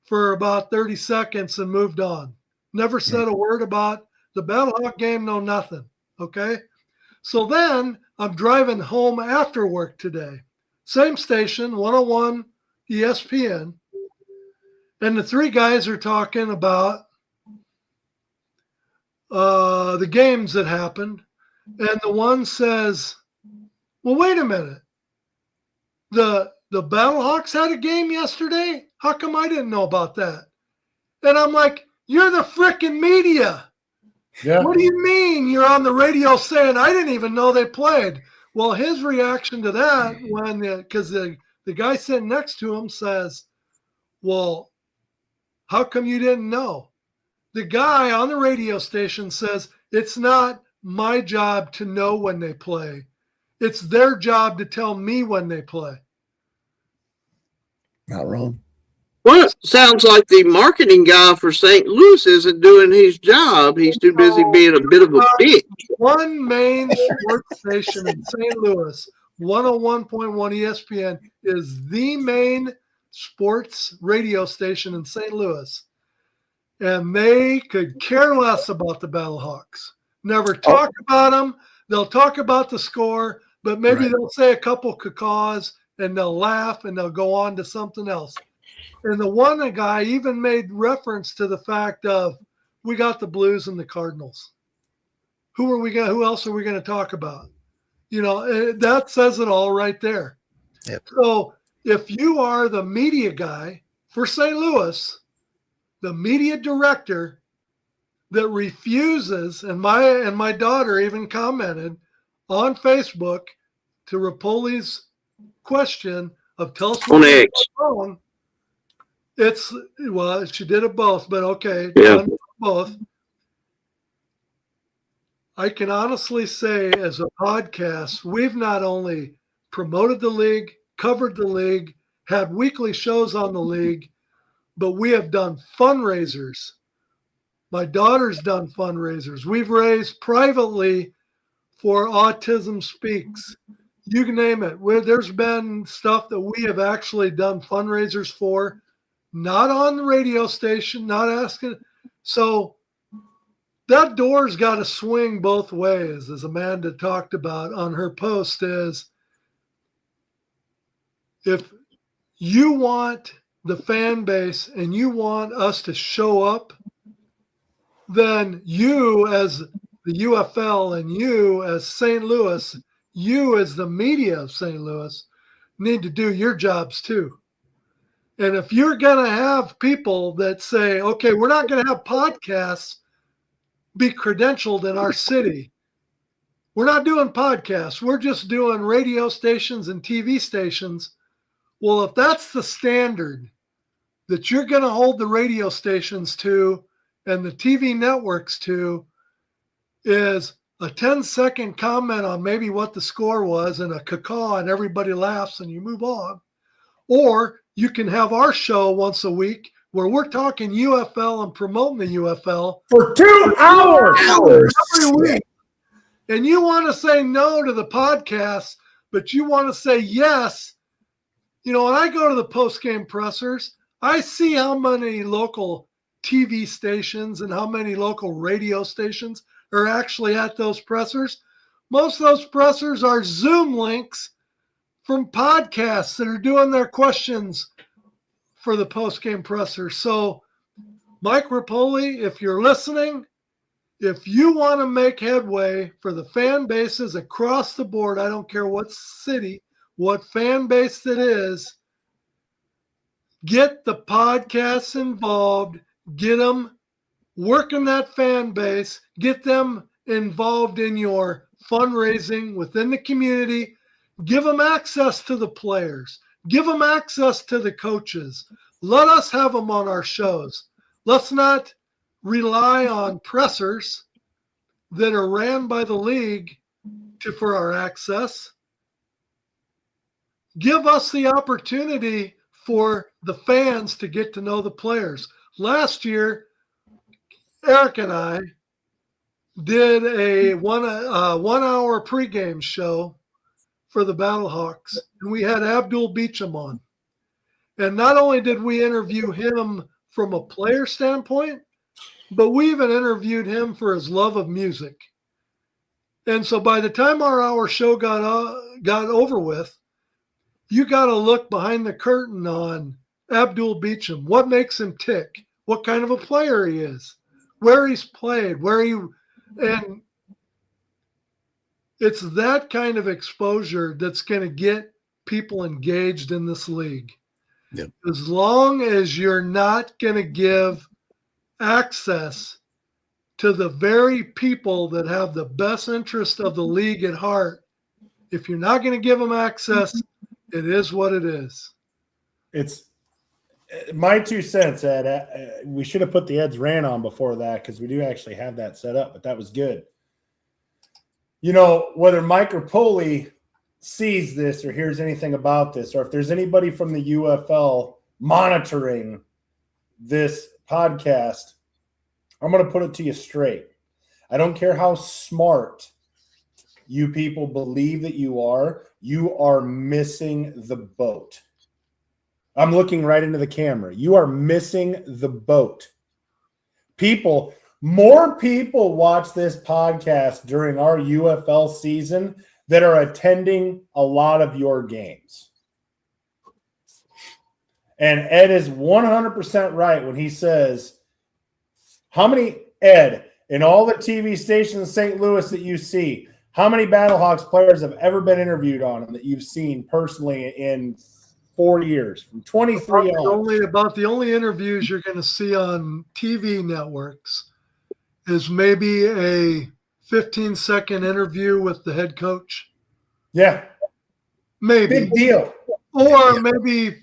for about 30 seconds and moved on. Never said a word about the Battlehawk game, no nothing. Okay? So then I'm driving home after work today. Same station, 101 ESPN. And the three guys are talking about the games that happened. And the one says, well, wait a minute. The Battlehawks had a game yesterday? How come I didn't know about that? And I'm like, you're the frickin' media. Yeah. What do you mean you're on the radio saying I didn't even know they played? Well, his reaction to that, because the guy sitting next to him says, well, how come you didn't know? The guy on the radio station says, it's not my job to know when they play. It's their job to tell me when they play. Not wrong. Well, it sounds like the marketing guy for St. Louis isn't doing his job. He's too busy being a bit of a bitch. One main sports station in St. Louis, 101.1 ESPN, is the main sports radio station in St. Louis. And they could care less about the Battlehawks. Never talk about them. They'll talk about the score, but maybe they'll say a couple cacaws and they'll laugh and they'll go on to something else. And the one guy even made reference to the fact of, we got the Blues and the Cardinals. Who else are we going to talk about? You know, that says it all right there. Yep. So if you are the media guy for St. Louis, the media director that refuses, and my daughter even commented on Facebook to Rapoli's question of tell us On X. wrong. She did it both, but okay, Yeah. both. I can honestly say, as a podcast, we've not only promoted the league, covered the league, had weekly shows on the league, but we have done fundraisers. My daughter's done fundraisers. We've raised privately for Autism Speaks. You can name it. There's been stuff that we have actually done fundraisers for, not on the radio station, not asking. So that door's got to swing both ways, as Amanda talked about on her post, is if you want the fan base and you want us to show up, then you as the UFL and you as St. Louis, you as the media of St. Louis need to do your jobs too. And if you're going to have people that say, okay, we're not going to have podcasts be credentialed in our city. We're not doing podcasts. We're just doing radio stations and TV stations. Well, if that's the standard that you're going to hold the radio stations to and the TV networks to, is a 10-second comment on maybe what the score was and a caw and everybody laughs and you move on. Or you can have our show once a week where we're talking UFL and promoting the UFL For 2 hours. every week. And you want to say no to the podcast, but you want to say yes. You know, when I go to the post-game pressers, I see how many local TV stations and how many local radio stations are actually at those pressers. Most of those pressers are Zoom links from podcasts that are doing their questions for the post-game presser. So, Mike Rapoli, if you're listening, if you want to make headway for the fan bases across the board, I don't care what city, what fan base it is, get the podcasts involved, get them working that fan base, get them involved in your fundraising within the community, give them access to the players, give them access to the coaches. Let us have them on our shows. Let's not rely on pressers that are ran by the league for our access. Give us the opportunity for the fans to get to know the players. Last year, Eric and I did a one-hour pregame show for the Battlehawks, and we had Abdul Beecham on. And not only did we interview him from a player standpoint, but we even interviewed him for his love of music. And so by the time our hour show got over with, you got to look behind the curtain on Abdul Beecham. What makes him tick? What kind of a player he is? Where he's played? And it's that kind of exposure that's going to get people engaged in this league. Yep. As long as you're not going to give access to the very people that have the best interest of the league at heart, if you're not going to give them access, it is what it is. It's my 2 cents, Ed. We should have put the Ed's rant on before that because we do actually have that set up, but that was good. You know, whether Mike Rapoli sees this or hears anything about this, or if there's anybody from the UFL monitoring this podcast, I'm going to put it to you straight. I don't care how smart you people believe that you are missing the boat. I'm looking right into the camera. You are missing the boat. More people watch this podcast during our UFL season that are attending a lot of your games. And Ed is 100% right when he says, Ed, in all the TV stations in St. Louis that you see, how many Battlehawks players have ever been interviewed on them that you've seen personally in 4 years, from 23 on? About the only interviews you're going to see on TV networks is maybe a 15-second interview with the head coach. Yeah. Maybe. Big deal. Or maybe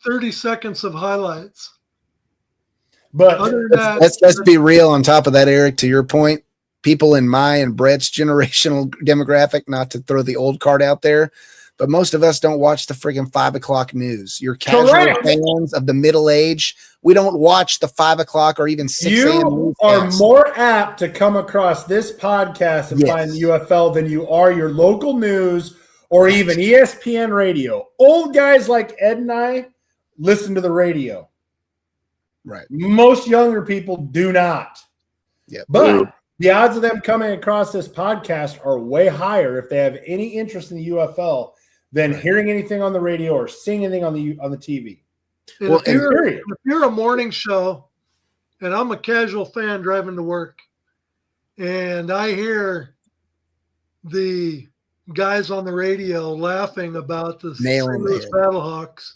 30 seconds of highlights. But other than that, let's be real on top of that, Eric, to your point. People in my and Brett's generational demographic, not to throw the old card out there, but most of us don't watch the friggin' 5 o'clock news. You're casual fans of the middle age. We don't watch the 5 o'clock or even 6 a.m. You are more apt to come across this podcast and find the UFL than you are your local news or even ESPN radio. Old guys like Ed and I listen to the radio. Right. Most younger people do not. Yeah. But the odds of them coming across this podcast are way higher if they have any interest in the UFL than hearing anything on the radio or seeing anything on the TV. Well, if you're a morning show, and I'm a casual fan driving to work, and I hear the guys on the radio laughing about the St. Louis Battlehawks,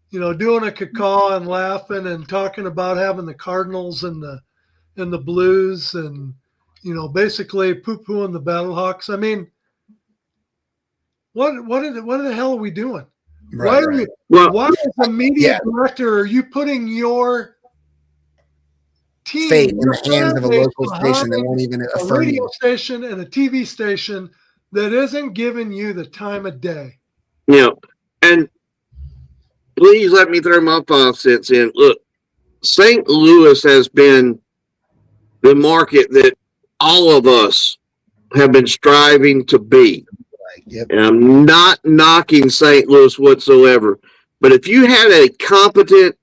you know, doing a cacaw and laughing and talking about having the Cardinals and the and the Blues and, basically poo-pooing the Battlehawks. I mean, what the hell are we doing? Right. Why as a media director are you putting your team, Fate in your the hands of a fan base local station that won't even a affirm radio you? station and a TV station that isn't giving you the time of day? And please let me throw my 5 cents in. Look, St. Louis has been the market that all of us have been striving to be. Yep. And I'm not knocking St. Louis whatsoever. But if you had a competent,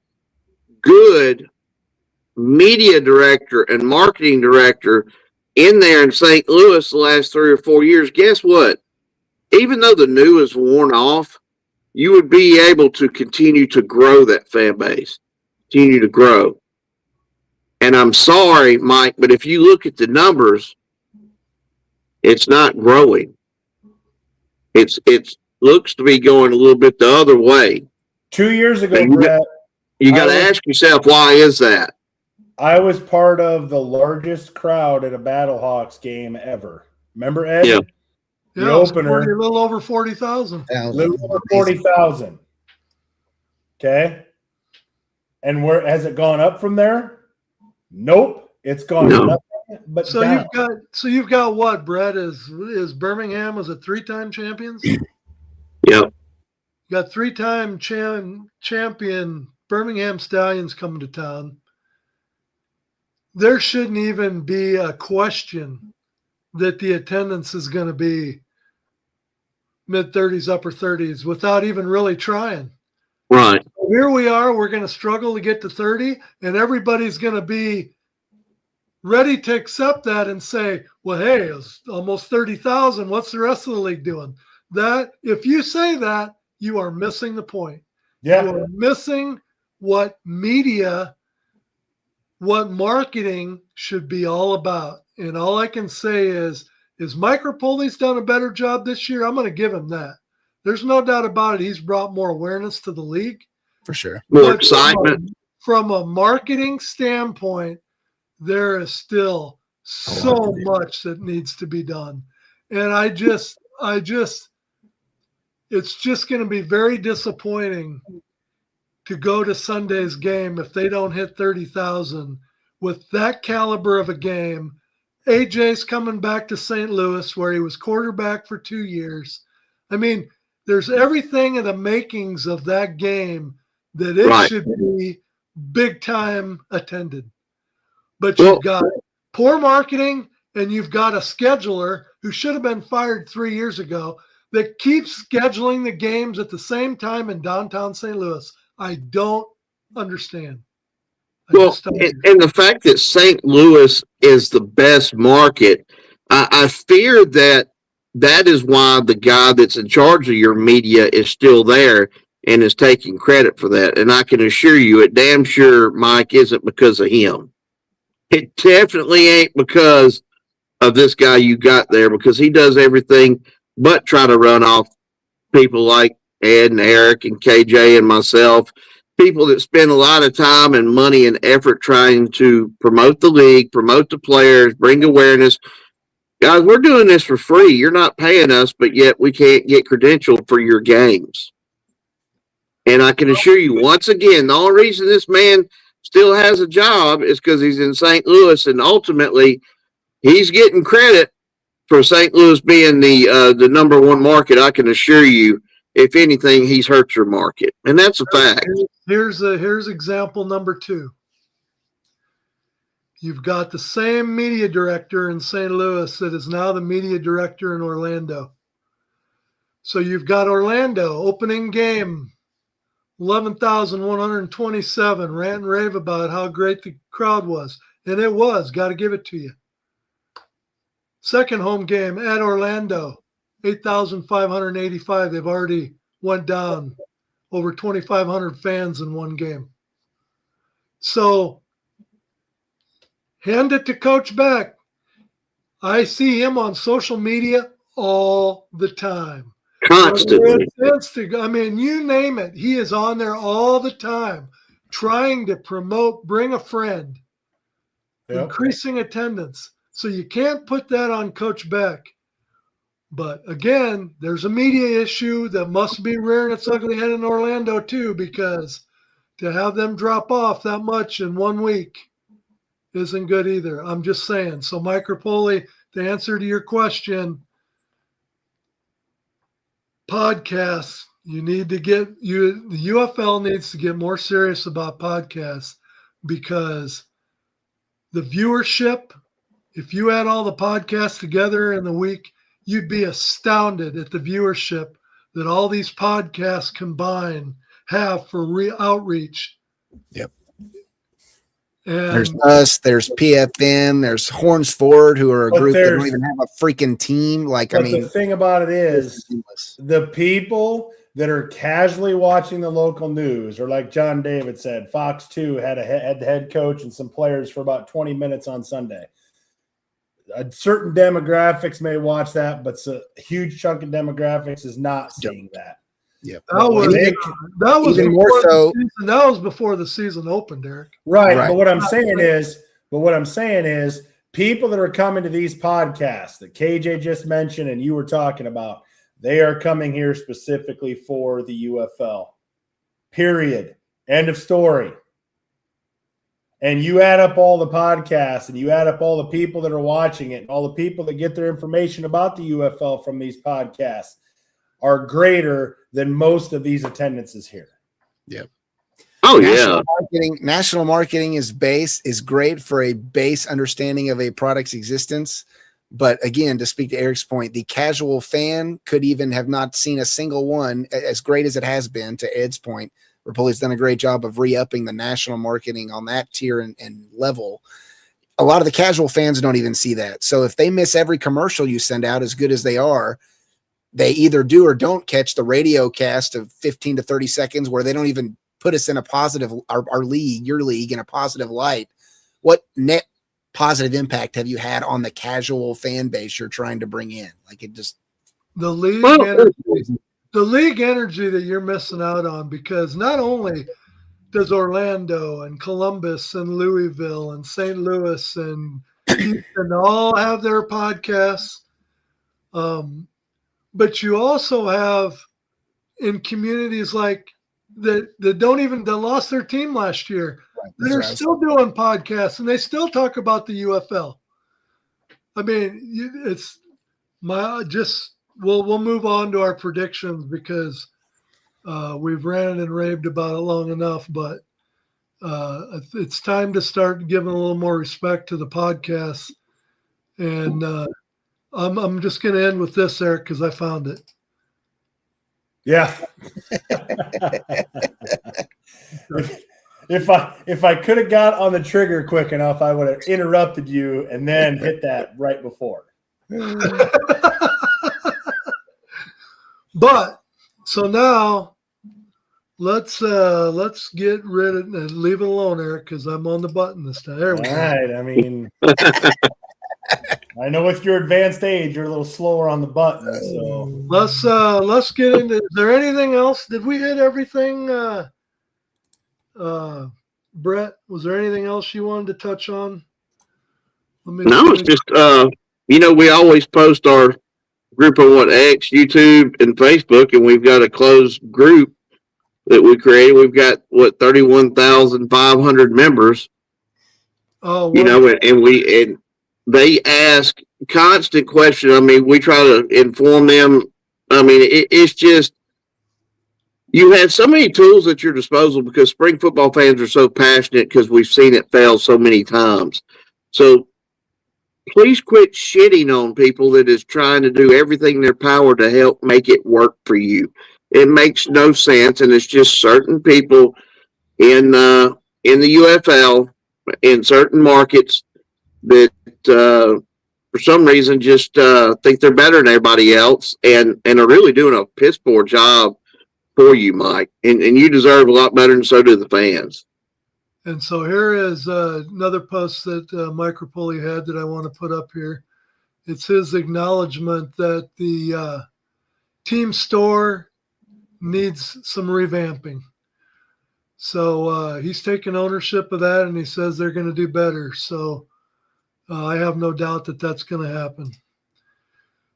good media director and marketing director in there in St. Louis the last 3 or 4 years, guess what? Even though the new is worn off, you would be able to continue to grow that fan base, continue to grow. And I'm sorry, Mike, but if you look at the numbers, it's not growing. It looks to be going a little bit the other way. 2 years ago, Brett, You got to ask yourself, why is that? I was part of the largest crowd at a Battlehawks game ever. Remember, Ed? Yeah. The opener. A little over 40,000. Little over 40,000. Okay. And where has it gone up from there? Nope. It's gone up. But So down. you've got what, Brett? Is Birmingham, was it 3-time champions? Yep. You got 3-time champion Birmingham Stallions coming to town. There shouldn't even be a question that the attendance is going to be mid-30s, upper 30s without even really trying. Right. Here we are. We're going to struggle to get to 30, and everybody's going to be ready to accept that and say, well, hey, it's almost 30,000. What's the rest of the league doing? That if you say that, you are missing the point. Yeah. You are missing what media, what marketing should be all about. And all I can say is Mike Rapoli's done a better job this year? I'm going to give him that. There's no doubt about it. He's brought more awareness to the league. For sure. More excitement. From a marketing standpoint, there is still so much that needs to be done. And it's just going to be very disappointing to go to Sunday's game if they don't hit 30,000 with that caliber of a game. AJ's coming back to St. Louis where he was quarterback for 2 years. I mean, there's everything in the makings of that game that it should be big time attended. But you've got poor marketing and you've got a scheduler who should have been fired 3 years ago that keeps scheduling the games at the same time in downtown St. Louis. I don't understand. And the fact that St. Louis is the best market, I fear that is why the guy that's in charge of your media is still there and is taking credit for that. And I can assure you, it damn sure, Mike, isn't because of him. It definitely ain't because of this guy you got there, because he does everything but try to run off people like Ed and Eric and KJ and myself, people that spend a lot of time and money and effort trying to promote the league, promote the players, bring awareness. Guys, we're doing this for free. You're not paying us, but yet we can't get credentialed for your games. And I can assure you, once again, the only reason this man still has a job is because he's in St. Louis, and ultimately he's getting credit for St. Louis being the number one market. I can assure you, if anything, he's hurt your market, and that's a fact. Here's example number 2. You've got the same media director in St. Louis that is now the media director in Orlando. So you've got Orlando opening game, 11,127, rant and rave about how great the crowd was. And it was, got to give it to you. Second home game at Orlando, 8,585. They've already went down over 2,500 fans in one game. So hand it to Coach Beck. I see him on social media all the time. Constantly. I mean, you name it. He is on there all the time trying to promote, bring a friend. increasing attendance. So you can't put that on Coach Beck. But again, there's a media issue that must be rearing its ugly head in Orlando too, because to have them drop off that much in 1 week isn't good either. I'm just saying. So Mike Rapoli, to answer to your question, podcasts, the UFL needs to get more serious about podcasts, because the viewership, if you add all the podcasts together in the week, you'd be astounded at the viewership that all these podcasts combined have for outreach. Yep. And there's us, there's PFN, there's Horns Ford, who are a group that don't even have a freaking team. Like, I mean, the thing about it is the people that are casually watching the local news, or like John David said, Fox 2 had the head coach and some players for about 20 minutes on Sunday. A certain demographics may watch that, but a huge chunk of demographics is not seeing that. Yep. That was even more so. That was before the season opened, Eric. Right. But what I'm saying is people that are coming to these podcasts that KJ just mentioned and you were talking about, they are coming here specifically for the UFL. Period. End of story. And you add up all the podcasts and you add up all the people that are watching it and all the people that get their information about the UFL from these podcasts are greater than most of these attendances here. Yep. Oh, National marketing is great for a base understanding of a product's existence. But again, to speak to Eric's point, the casual fan could even have not seen a single one, as great as it has been, to Ed's point. Rapoli's done a great job of re-upping the national marketing on that tier and level. A lot of the casual fans don't even see that. So if they miss every commercial you send out, as good as they are, they either do or don't catch the radio cast of 15 to 30 seconds where they don't even put us in a positive, our league, your league, in a positive light. What net positive impact have you had on the casual fan base you're trying to bring in? Like, it just the league energy that you're missing out on, because not only does Orlando and Columbus and Louisville and St. Louis and Houston all have their podcasts, but you also have in communities like that lost their team last year, that are still doing podcasts and they still talk about the UFL. I mean, we'll move on to our predictions, because we've ranted and raved about it long enough, but it's time to start giving a little more respect to the podcast. And I'm just going to end with this, Eric, because I found it. Yeah. If I could have got on the trigger quick enough, I would have interrupted you and then hit that right before. But so now let's get rid of and leave it alone, Eric, because I'm on the button this time. There we go. All right. I mean, I know with your advanced age, you're a little slower on the button. So let's get into. Is there anything else? Did we hit everything? Brett, was there anything else you wanted to touch on? No, it's just we always post our group on X, YouTube, and Facebook, and we've got a closed group that we created. We've got 31,500 members. Oh, and they ask constant questions. I mean, we try to inform them. I mean, it's just, you have so many tools at your disposal, because spring football fans are so passionate, because we've seen it fail so many times. So please quit shitting on people that is trying to do everything in their power to help make it work for you. It makes no sense, and it's just certain people in the UFL in certain markets that for some reason just think they're better than everybody else, and are really doing a piss poor job for you, Mike. And you deserve a lot better, and so do the fans. And so here is another post that Mike Rapoli had that I want to put up here. It's his acknowledgement that the team store needs some revamping. So he's taking ownership of that, and he says they're going to do better. So I have no doubt that that's going to happen.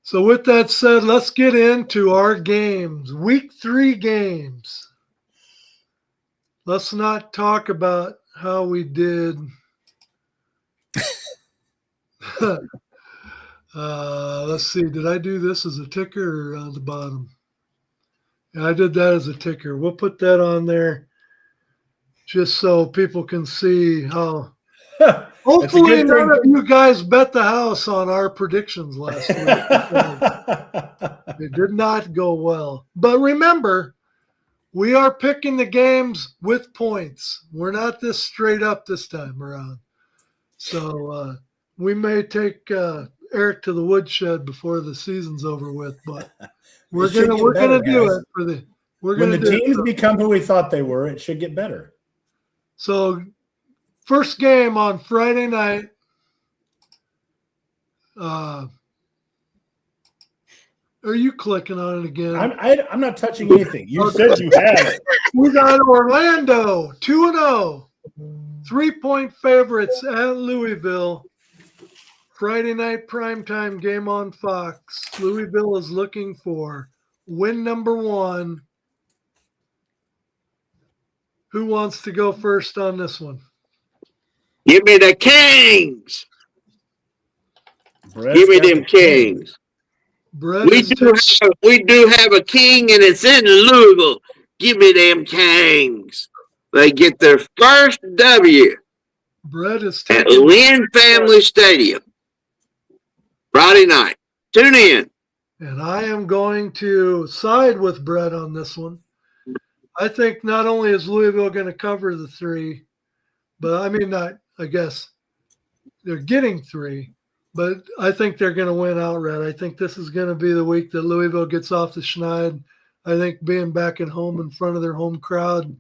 So with that said, let's get into our games. Week 3 games. Let's not talk about how we did. Let's see. Did I do this as a ticker or on the bottom? Yeah, I did that as a ticker. We'll put that on there just so people can see how. Hopefully, none of you guys bet the house on our predictions last week. It did not go well. But remember, we are picking the games with points. We're not this straight up this time around. So we may take Eric to the woodshed before the season's over with, but we're gonna do it for the. When the teams become who we thought they were, it should get better. So, first game on Friday night. Are you clicking on it again? I'm not touching anything. You said you had it. We got Orlando 2-0, 3-point favorites at Louisville. Friday night primetime game on Fox. Louisville is looking for win number 1. Who wants to go first on this one? Give me the Kings. Brett's Give me got them the Kings. Brett We do have a king, and it's in Louisville. Give me them Kings. They get their first W Brett is at taking Lynn Family Stadium Friday night. Tune in. and I am going to side with Brett on this one. I think not only is Louisville going to cover the 3, but I guess they're getting 3, but I think they're going to win outright. I think this is going to be the week that Louisville gets off the schneid. I think being back at home in front of their home crowd,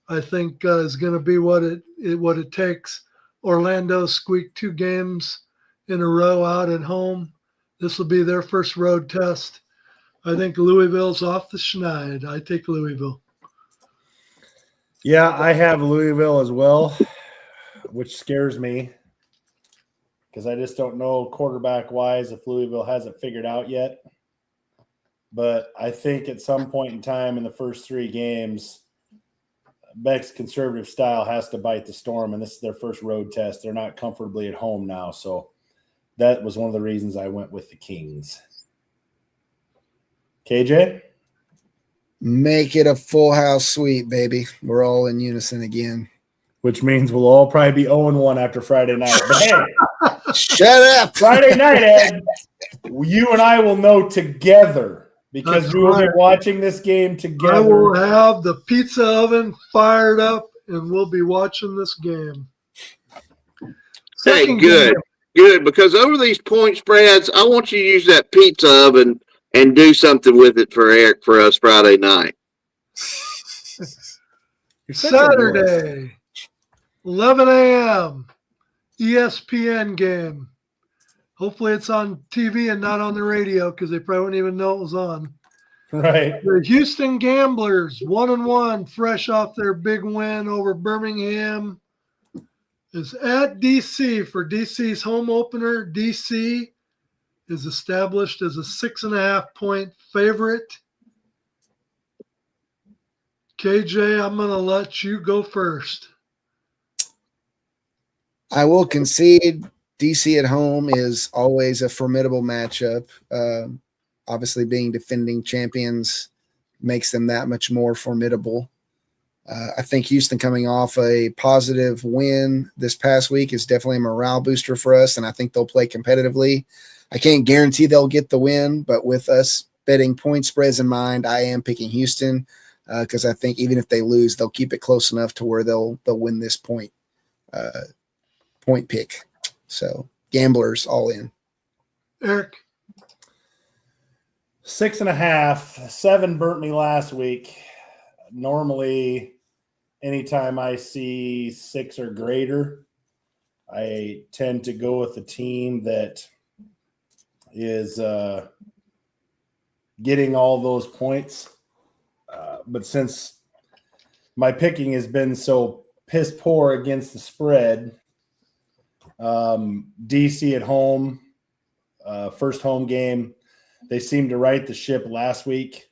I think is going to be what it takes. Orlando squeaked 2 games in a row out at home. This will be their first road test. I think Louisville's off the schneid. I take Louisville. Yeah, I have Louisville as well, which scares me because I just don't know quarterback-wise if Louisville hasn't figured out yet. But I think at some point in time in the first 3 games, Beck's conservative style has to bite the storm, and this is their first road test. They're not comfortably at home now, so that was one of the reasons I went with the Kings. KJ? Make it a full house sweep, baby. We're all in unison again. Which means we'll all probably be 0-1 after Friday night. But hey, shut up. Friday night, Ed, you and I will know together because That's we will right. be watching this game together. I will have the pizza oven fired up, and we'll be watching this game. Hey, Second good. game. Good, because over these point spreads, I want you to use that pizza oven and do something with it for Eric for us Friday night. Saturday, 11 a.m. ESPN game. Hopefully it's on TV and not on the radio because they probably wouldn't even know it was on. Right. The Houston Gamblers, 1-1, fresh off their big win over Birmingham, is at DC for DC's home opener. DC is established as a 6.5-point favorite. KJ, I'm going to let you go first. I will concede DC at home is always a formidable matchup. Obviously, being defending champions makes them that much more formidable. I think Houston coming off a positive win this past week is definitely a morale booster for us, and I think they'll play competitively. I can't guarantee they'll get the win, but with us betting point spreads in mind, I am picking Houston because I think even if they lose, they'll keep it close enough to where they'll win this point pick. So gamblers all in. Eric. 6.5. 7 burnt me last week. Normally, anytime I see 6 or greater, I tend to go with the team that is getting all those points. But since my picking has been so piss poor against the spread, DC at home, first home game. They seemed to right the ship last week.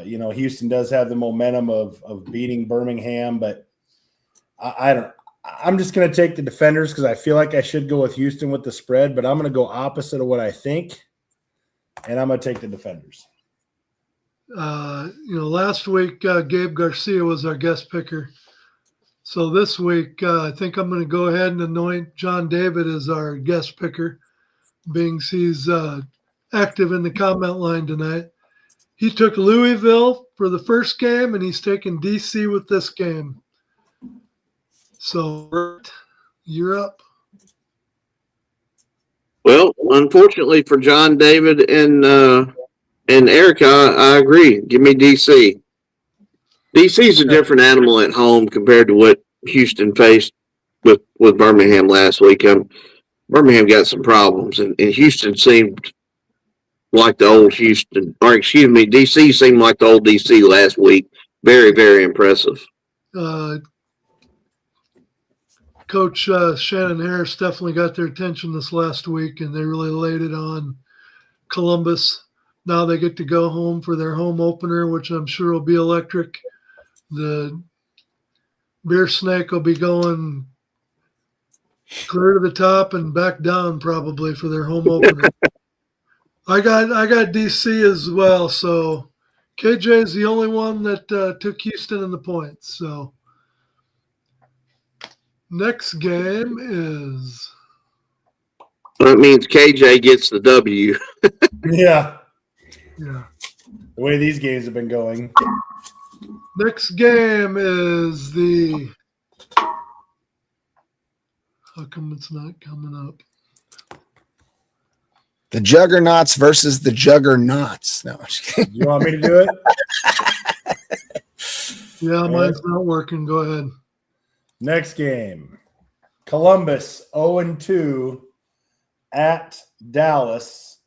Houston does have the momentum of beating Birmingham, but I'm just going to take the Defenders because I feel like I should go with Houston with the spread, but I'm going to go opposite of what I think, and I'm going to take the Defenders. Last week, Gabe Garcia was our guest picker. So this week, I think I'm going to go ahead and anoint John David as our guest picker, being he's active in the comment line tonight. He took Louisville for the first game, and he's taking DC with this game. So you're up. Well, unfortunately for John David and Erica, I agree. Give me DC. DC's a different animal at home compared to what Houston faced with Birmingham last week. Birmingham got some problems, and Houston seemed like the old Houston, or excuse me, DC seemed like the old DC last week. Very, very impressive. Coach Shannon Harris definitely got their attention this last week, and they really laid it on Columbus. Now they get to go home for their home opener, which I'm sure will be electric. The Beer Snake will be going clear to the top and back down probably for their home opener. I got DC as well, so KJ is the only one that took Houston in the points. So next game is. That means KJ gets the W. Yeah. Yeah. The way these games have been going. Next game is the. How come it's not coming up? The Juggernauts versus the Juggernauts. No, I'm just kidding. You want me to do it? Yeah, mine's not working. Go ahead. Next game. Columbus 0-2 at Dallas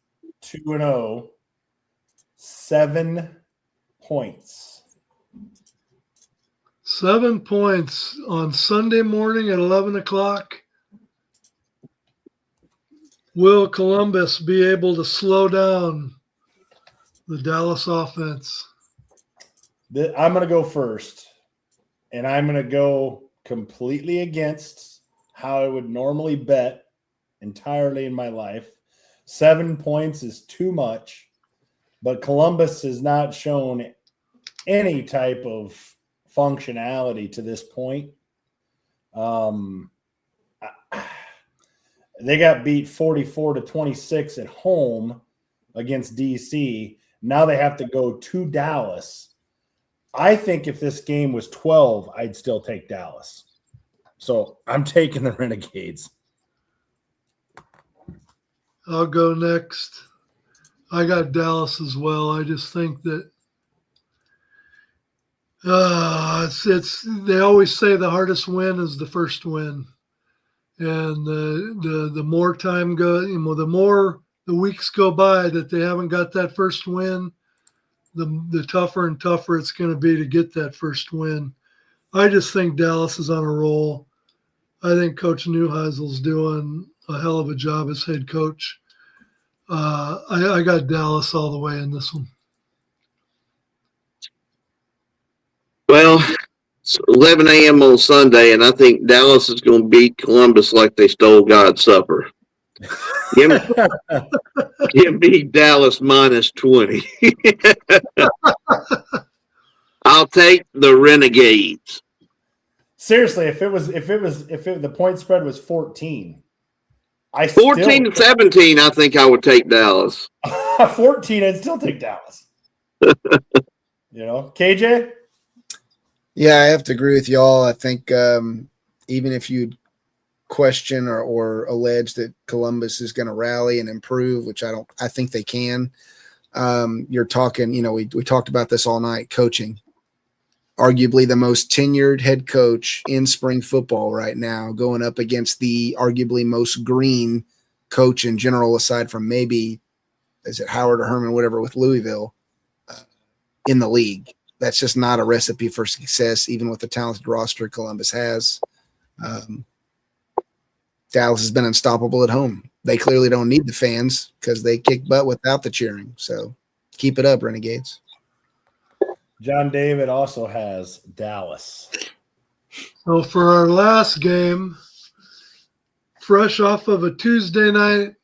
2-0. 7 points. 7 points on Sunday morning at 11 o'clock. Will Columbus be able to slow down the Dallas offense? I'm going to go first, and I'm going to go completely against how I would normally bet entirely in my life. 7 points is too much, but Columbus has not shown any type of functionality to this point. They got beat 44-26 at home against DC. Now they have to go to Dallas. I think if this game was 12, I'd still take Dallas. So I'm taking the Renegades. I'll go next. I got Dallas as well. I just think that they always say the hardest win is the first win. And the more time goes, the more the weeks go by that they haven't got that first win, the tougher and tougher it's going to be to get that first win. I just think Dallas is on a roll. I think Coach Neuheisel's doing a hell of a job as head coach. I got Dallas all the way in this one. Well, it's 11 a.m. on Sunday, and I think Dallas is going to beat Columbus like they stole God's supper. Give me Dallas minus 20. I'll take the Renegades. Seriously, if the point spread was 14, 14-17, I think I would take Dallas. 14, I'd still take Dallas. KJ? Yeah, I have to agree with y'all. I think even if you question or allege that Columbus is going to rally and improve, which I think they can. You're talking, we talked about this all night, coaching. Arguably the most tenured head coach in spring football right now, going up against the arguably most green coach in general, aside from maybe, is it Howard or Herman, whatever, with Louisville in the league. That's just not a recipe for success, even with the talented roster Columbus has. Dallas has been unstoppable at home. They clearly don't need the fans because they kick butt without the cheering. So keep it up, Renegades. John David also has Dallas. So for our last game, fresh off of a Tuesday night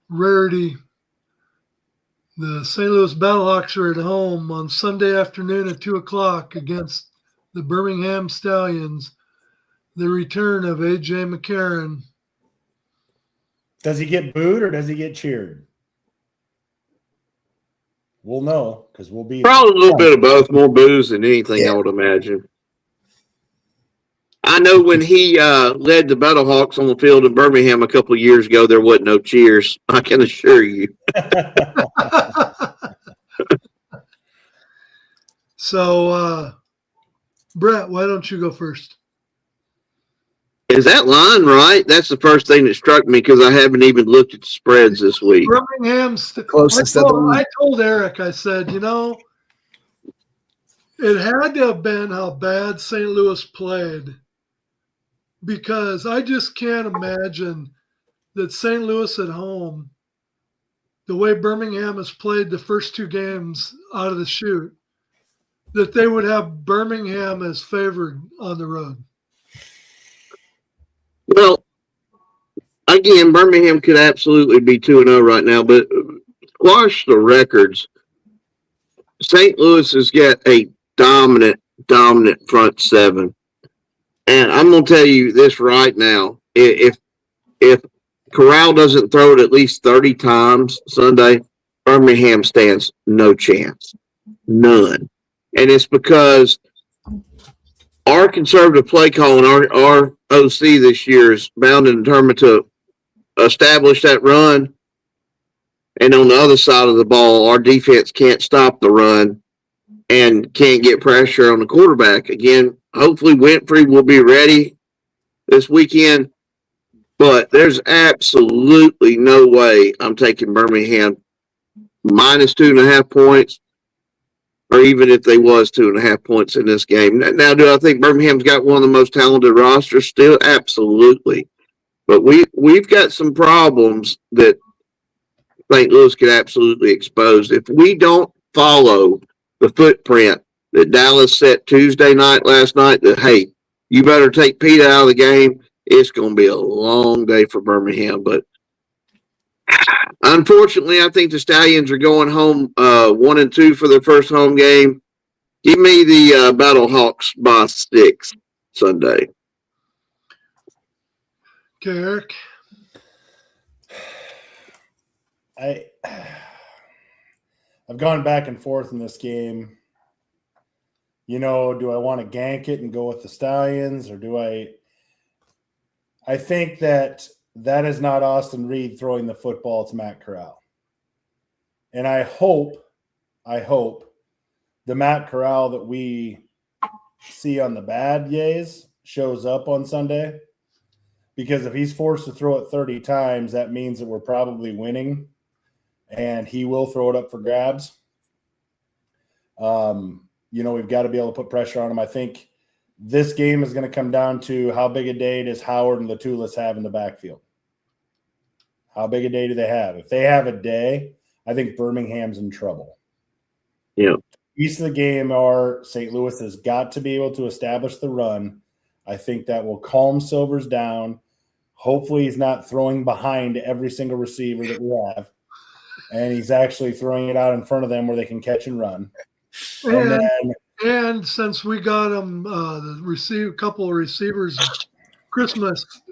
rarity, the St. Louis Battlehawks are at home on Sunday afternoon at 2 o'clock against the Birmingham Stallions. The return of A.J. McCarron. Does he get booed or does he get cheered? We'll know because we'll be Probably a little bit of both, more booze than anything, Yeah. I would imagine. I know when he led the Battlehawks on the field in Birmingham a couple of years ago, there wasn't no cheers. I can assure you. So, Brett, why don't you go first? Is that line right? That's the first thing that struck me because I haven't even looked at the spreads this week. Birmingham's Closest of the week. I told Eric, I said, you know, it had to have been how bad St. Louis played, because I just can't imagine that St. Louis at home, the way Birmingham has played the first two games out of the chute, that they would have Birmingham as favored on the road. Well, again, Birmingham could absolutely be 2-0 right now, but squash the records. St. Louis has got a dominant front seven. And I'm going to tell you this right now. If Corral doesn't throw it at least 30 times Sunday, Birmingham stands no chance. None. And it's because our conservative play call and our OC this year is bound and determined to establish that run. And on the other side of the ball, our defense can't stop the run and can't get pressure on the quarterback. Again, hopefully Winfrey will be ready this weekend, but there's absolutely no way I'm taking Birmingham minus 2.5 points, or even if they was 2.5 points in this game. Now, do I think Birmingham's got one of the most talented rosters still? Absolutely. But we've got some problems that St. Louis could absolutely expose. If we don't follow the footprint that Dallas set Tuesday night last night, that, hey, you better take Pete out of the game, it's going to be a long day for Birmingham. But unfortunately, I think the Stallions are going home 1-2 for their first home game. Give me the Battlehawks by 6 Sunday. Okay, Eric. I've gone back and forth in this game. You know, do I want to gank it and go with the Stallions, or do I think that is not Austin Reed throwing the football. It's Matt Corral. And I hope the Matt Corral that we see on the bad days shows up on Sunday, because if he's forced to throw it 30 times, that means that we're probably winning, and he will throw it up for grabs. You know, we've got to be able to put pressure on him. I think this game is going to come down to how big a day does Howard and Latulis have in the backfield. How big a day do they have? If they have a day, I think Birmingham's in trouble. Yeah. Piece of the game are St. Louis has got to be able to establish the run. I think that will calm Silvers down. Hopefully he's not throwing behind every single receiver that we have, and he's actually throwing it out in front of them where they can catch and run. And since we got them couple of receivers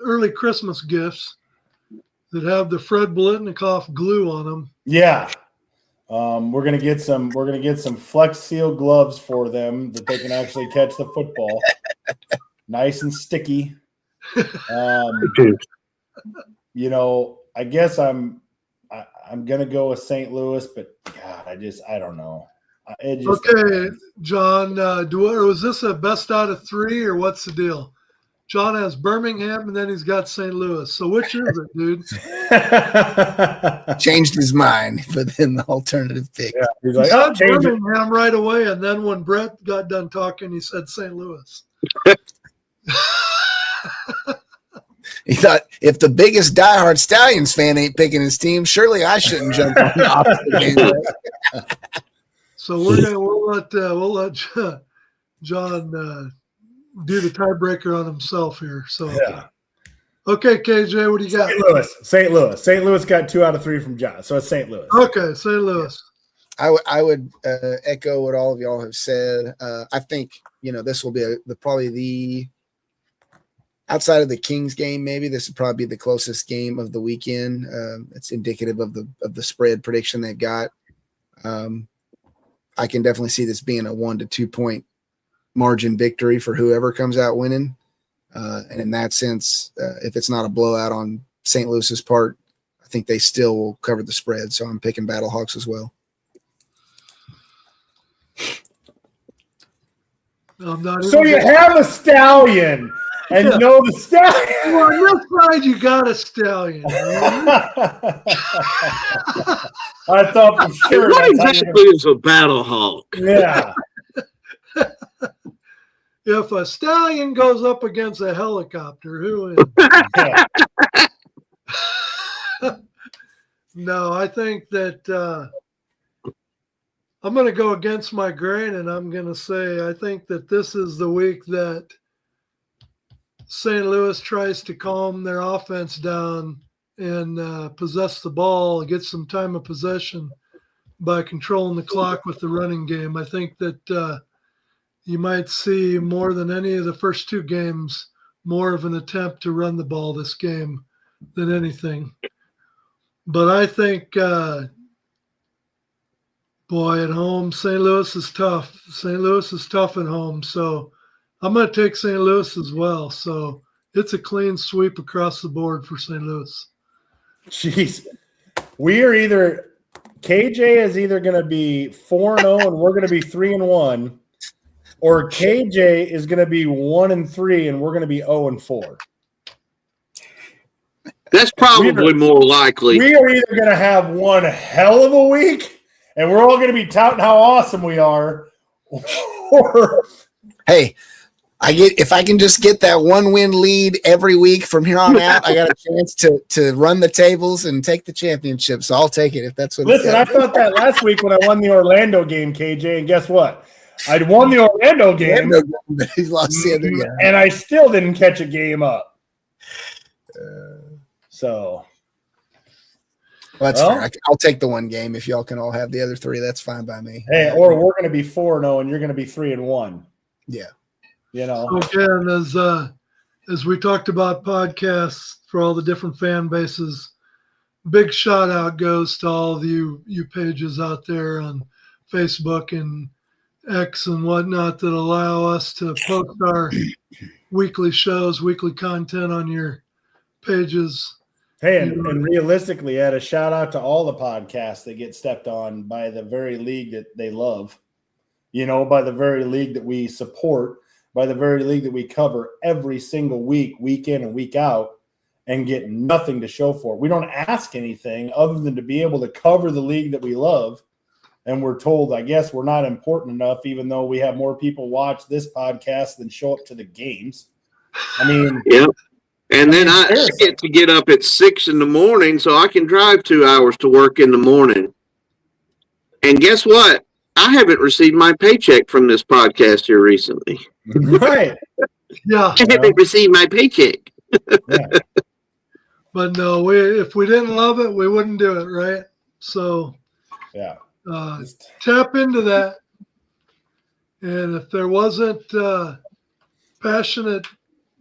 early Christmas gifts that have the Fred Biletnikoff glue on them. Yeah. We're gonna get some Flex Seal gloves for them that they can actually catch the football. Nice and sticky. You know, I guess I'm gonna go with St. Louis, but God, I don't know. Okay, John, was this a best out of 3, or what's the deal? John has Birmingham, and then he's got St. Louis. So which is it, dude? Changed his mind, but then the alternative pick. Yeah, he's He like, said I'll change it. Birmingham right away, and then when Brett got done talking, he said St. Louis. He thought, if the biggest diehard Stallions fan ain't picking his team, surely I shouldn't jump on the opposite game. So we'll let John do the tiebreaker on himself here. So Yeah. okay, KJ, what do you got? St. Louis got 2 out of 3 from John, so it's St. Louis. Okay, St. Louis. I would echo what all of y'all have said. I think this will be probably the outside of the Kings game. Maybe this would probably be the closest game of the weekend. It's indicative of the spread prediction they've got. I can definitely see this being a 1 to 2 point margin victory for whoever comes out winning. And in that sense, if it's not a blowout on St. Louis's part, I think they still will cover the spread. So I'm picking Battlehawks as well. So you have a Stallion, and you know the Stallion. Well, on this side, you got a Stallion. I thought for sure. What exactly is a battle hawk? Yeah. If a Stallion goes up against a helicopter, who wins? Yeah. No, I think that I'm going to go against my grain, and I'm going to say I think that this is the week that St. Louis tries to calm their offense down and possess the ball, get some time of possession by controlling the clock with the running game. I think that you might see more than any of the first 2 games, more of an attempt to run the ball this game than anything. But I think, at home, St. Louis is tough. St. Louis is tough at home. So I'm going to take St. Louis as well. So it's a clean sweep across the board for St. Louis. Jeez. KJ is either going to be 4-0 and we're going to be 3-1, or KJ is going to be 1-3 and we're going to be 0-4. That's probably more likely. We are either going to have one hell of a week and we're all going to be touting how awesome we are, or Hey, if I can just get that 1-win lead every week from here on out, I got a chance to run the tables and take the championship. So I'll take it if that's what. Listen, I thought that last week when I won the Orlando game, KJ, and guess what? I'd won the Orlando game, but he lost the other game, and I still didn't catch a game up. So, well, that's fair. I'll take the 1 game if y'all can all have the other 3. That's fine by me. Hey, or we're going to be 4-0 and you're going to be 3-1. Yeah. Again, as we talked about podcasts for all the different fan bases, big shout out goes to all of you pages out there on Facebook and X and whatnot that allow us to post our weekly shows, weekly content on your pages. Hey, and realistically, add a shout out to all the podcasts that get stepped on by the very league that they love, by the very league that we support, by the very league that we cover every single week, week in and week out, and get nothing to show for it. We don't ask anything other than to be able to cover the league that we love. And we're told, I guess, we're not important enough, even though we have more people watch this podcast than show up to the games. I mean, yep. And then I get up at 6 a.m. so I can drive 2 hours to work in the morning. And guess what? I haven't received my paycheck from this podcast here recently. Right. Yeah. I haven't received my paycheck. Yeah. But no, if we didn't love it, we wouldn't do it, right? So Yeah. Tap into that. And if there wasn't passionate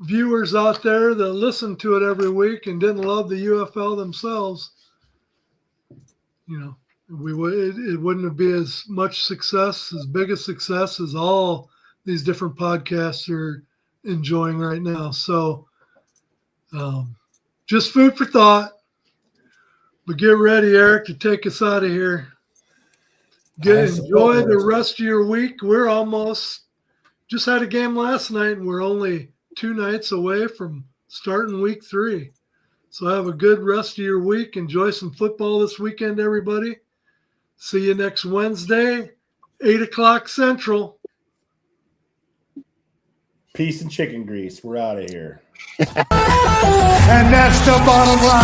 viewers out there that listened to it every week and didn't love the UFL themselves, it wouldn't be as much success, as big a success as all these different podcasts are enjoying right now. So just food for thought. But get ready, Eric, to take us out of here. Enjoy the rest of your week. We're almost just had a game last night, and we're only 2 nights away from starting week 3. So have a good rest of your week. Enjoy some football this weekend, everybody. See you next Wednesday, 8 o'clock Central. Peace and chicken grease. We're out of here. And that's the bottom line.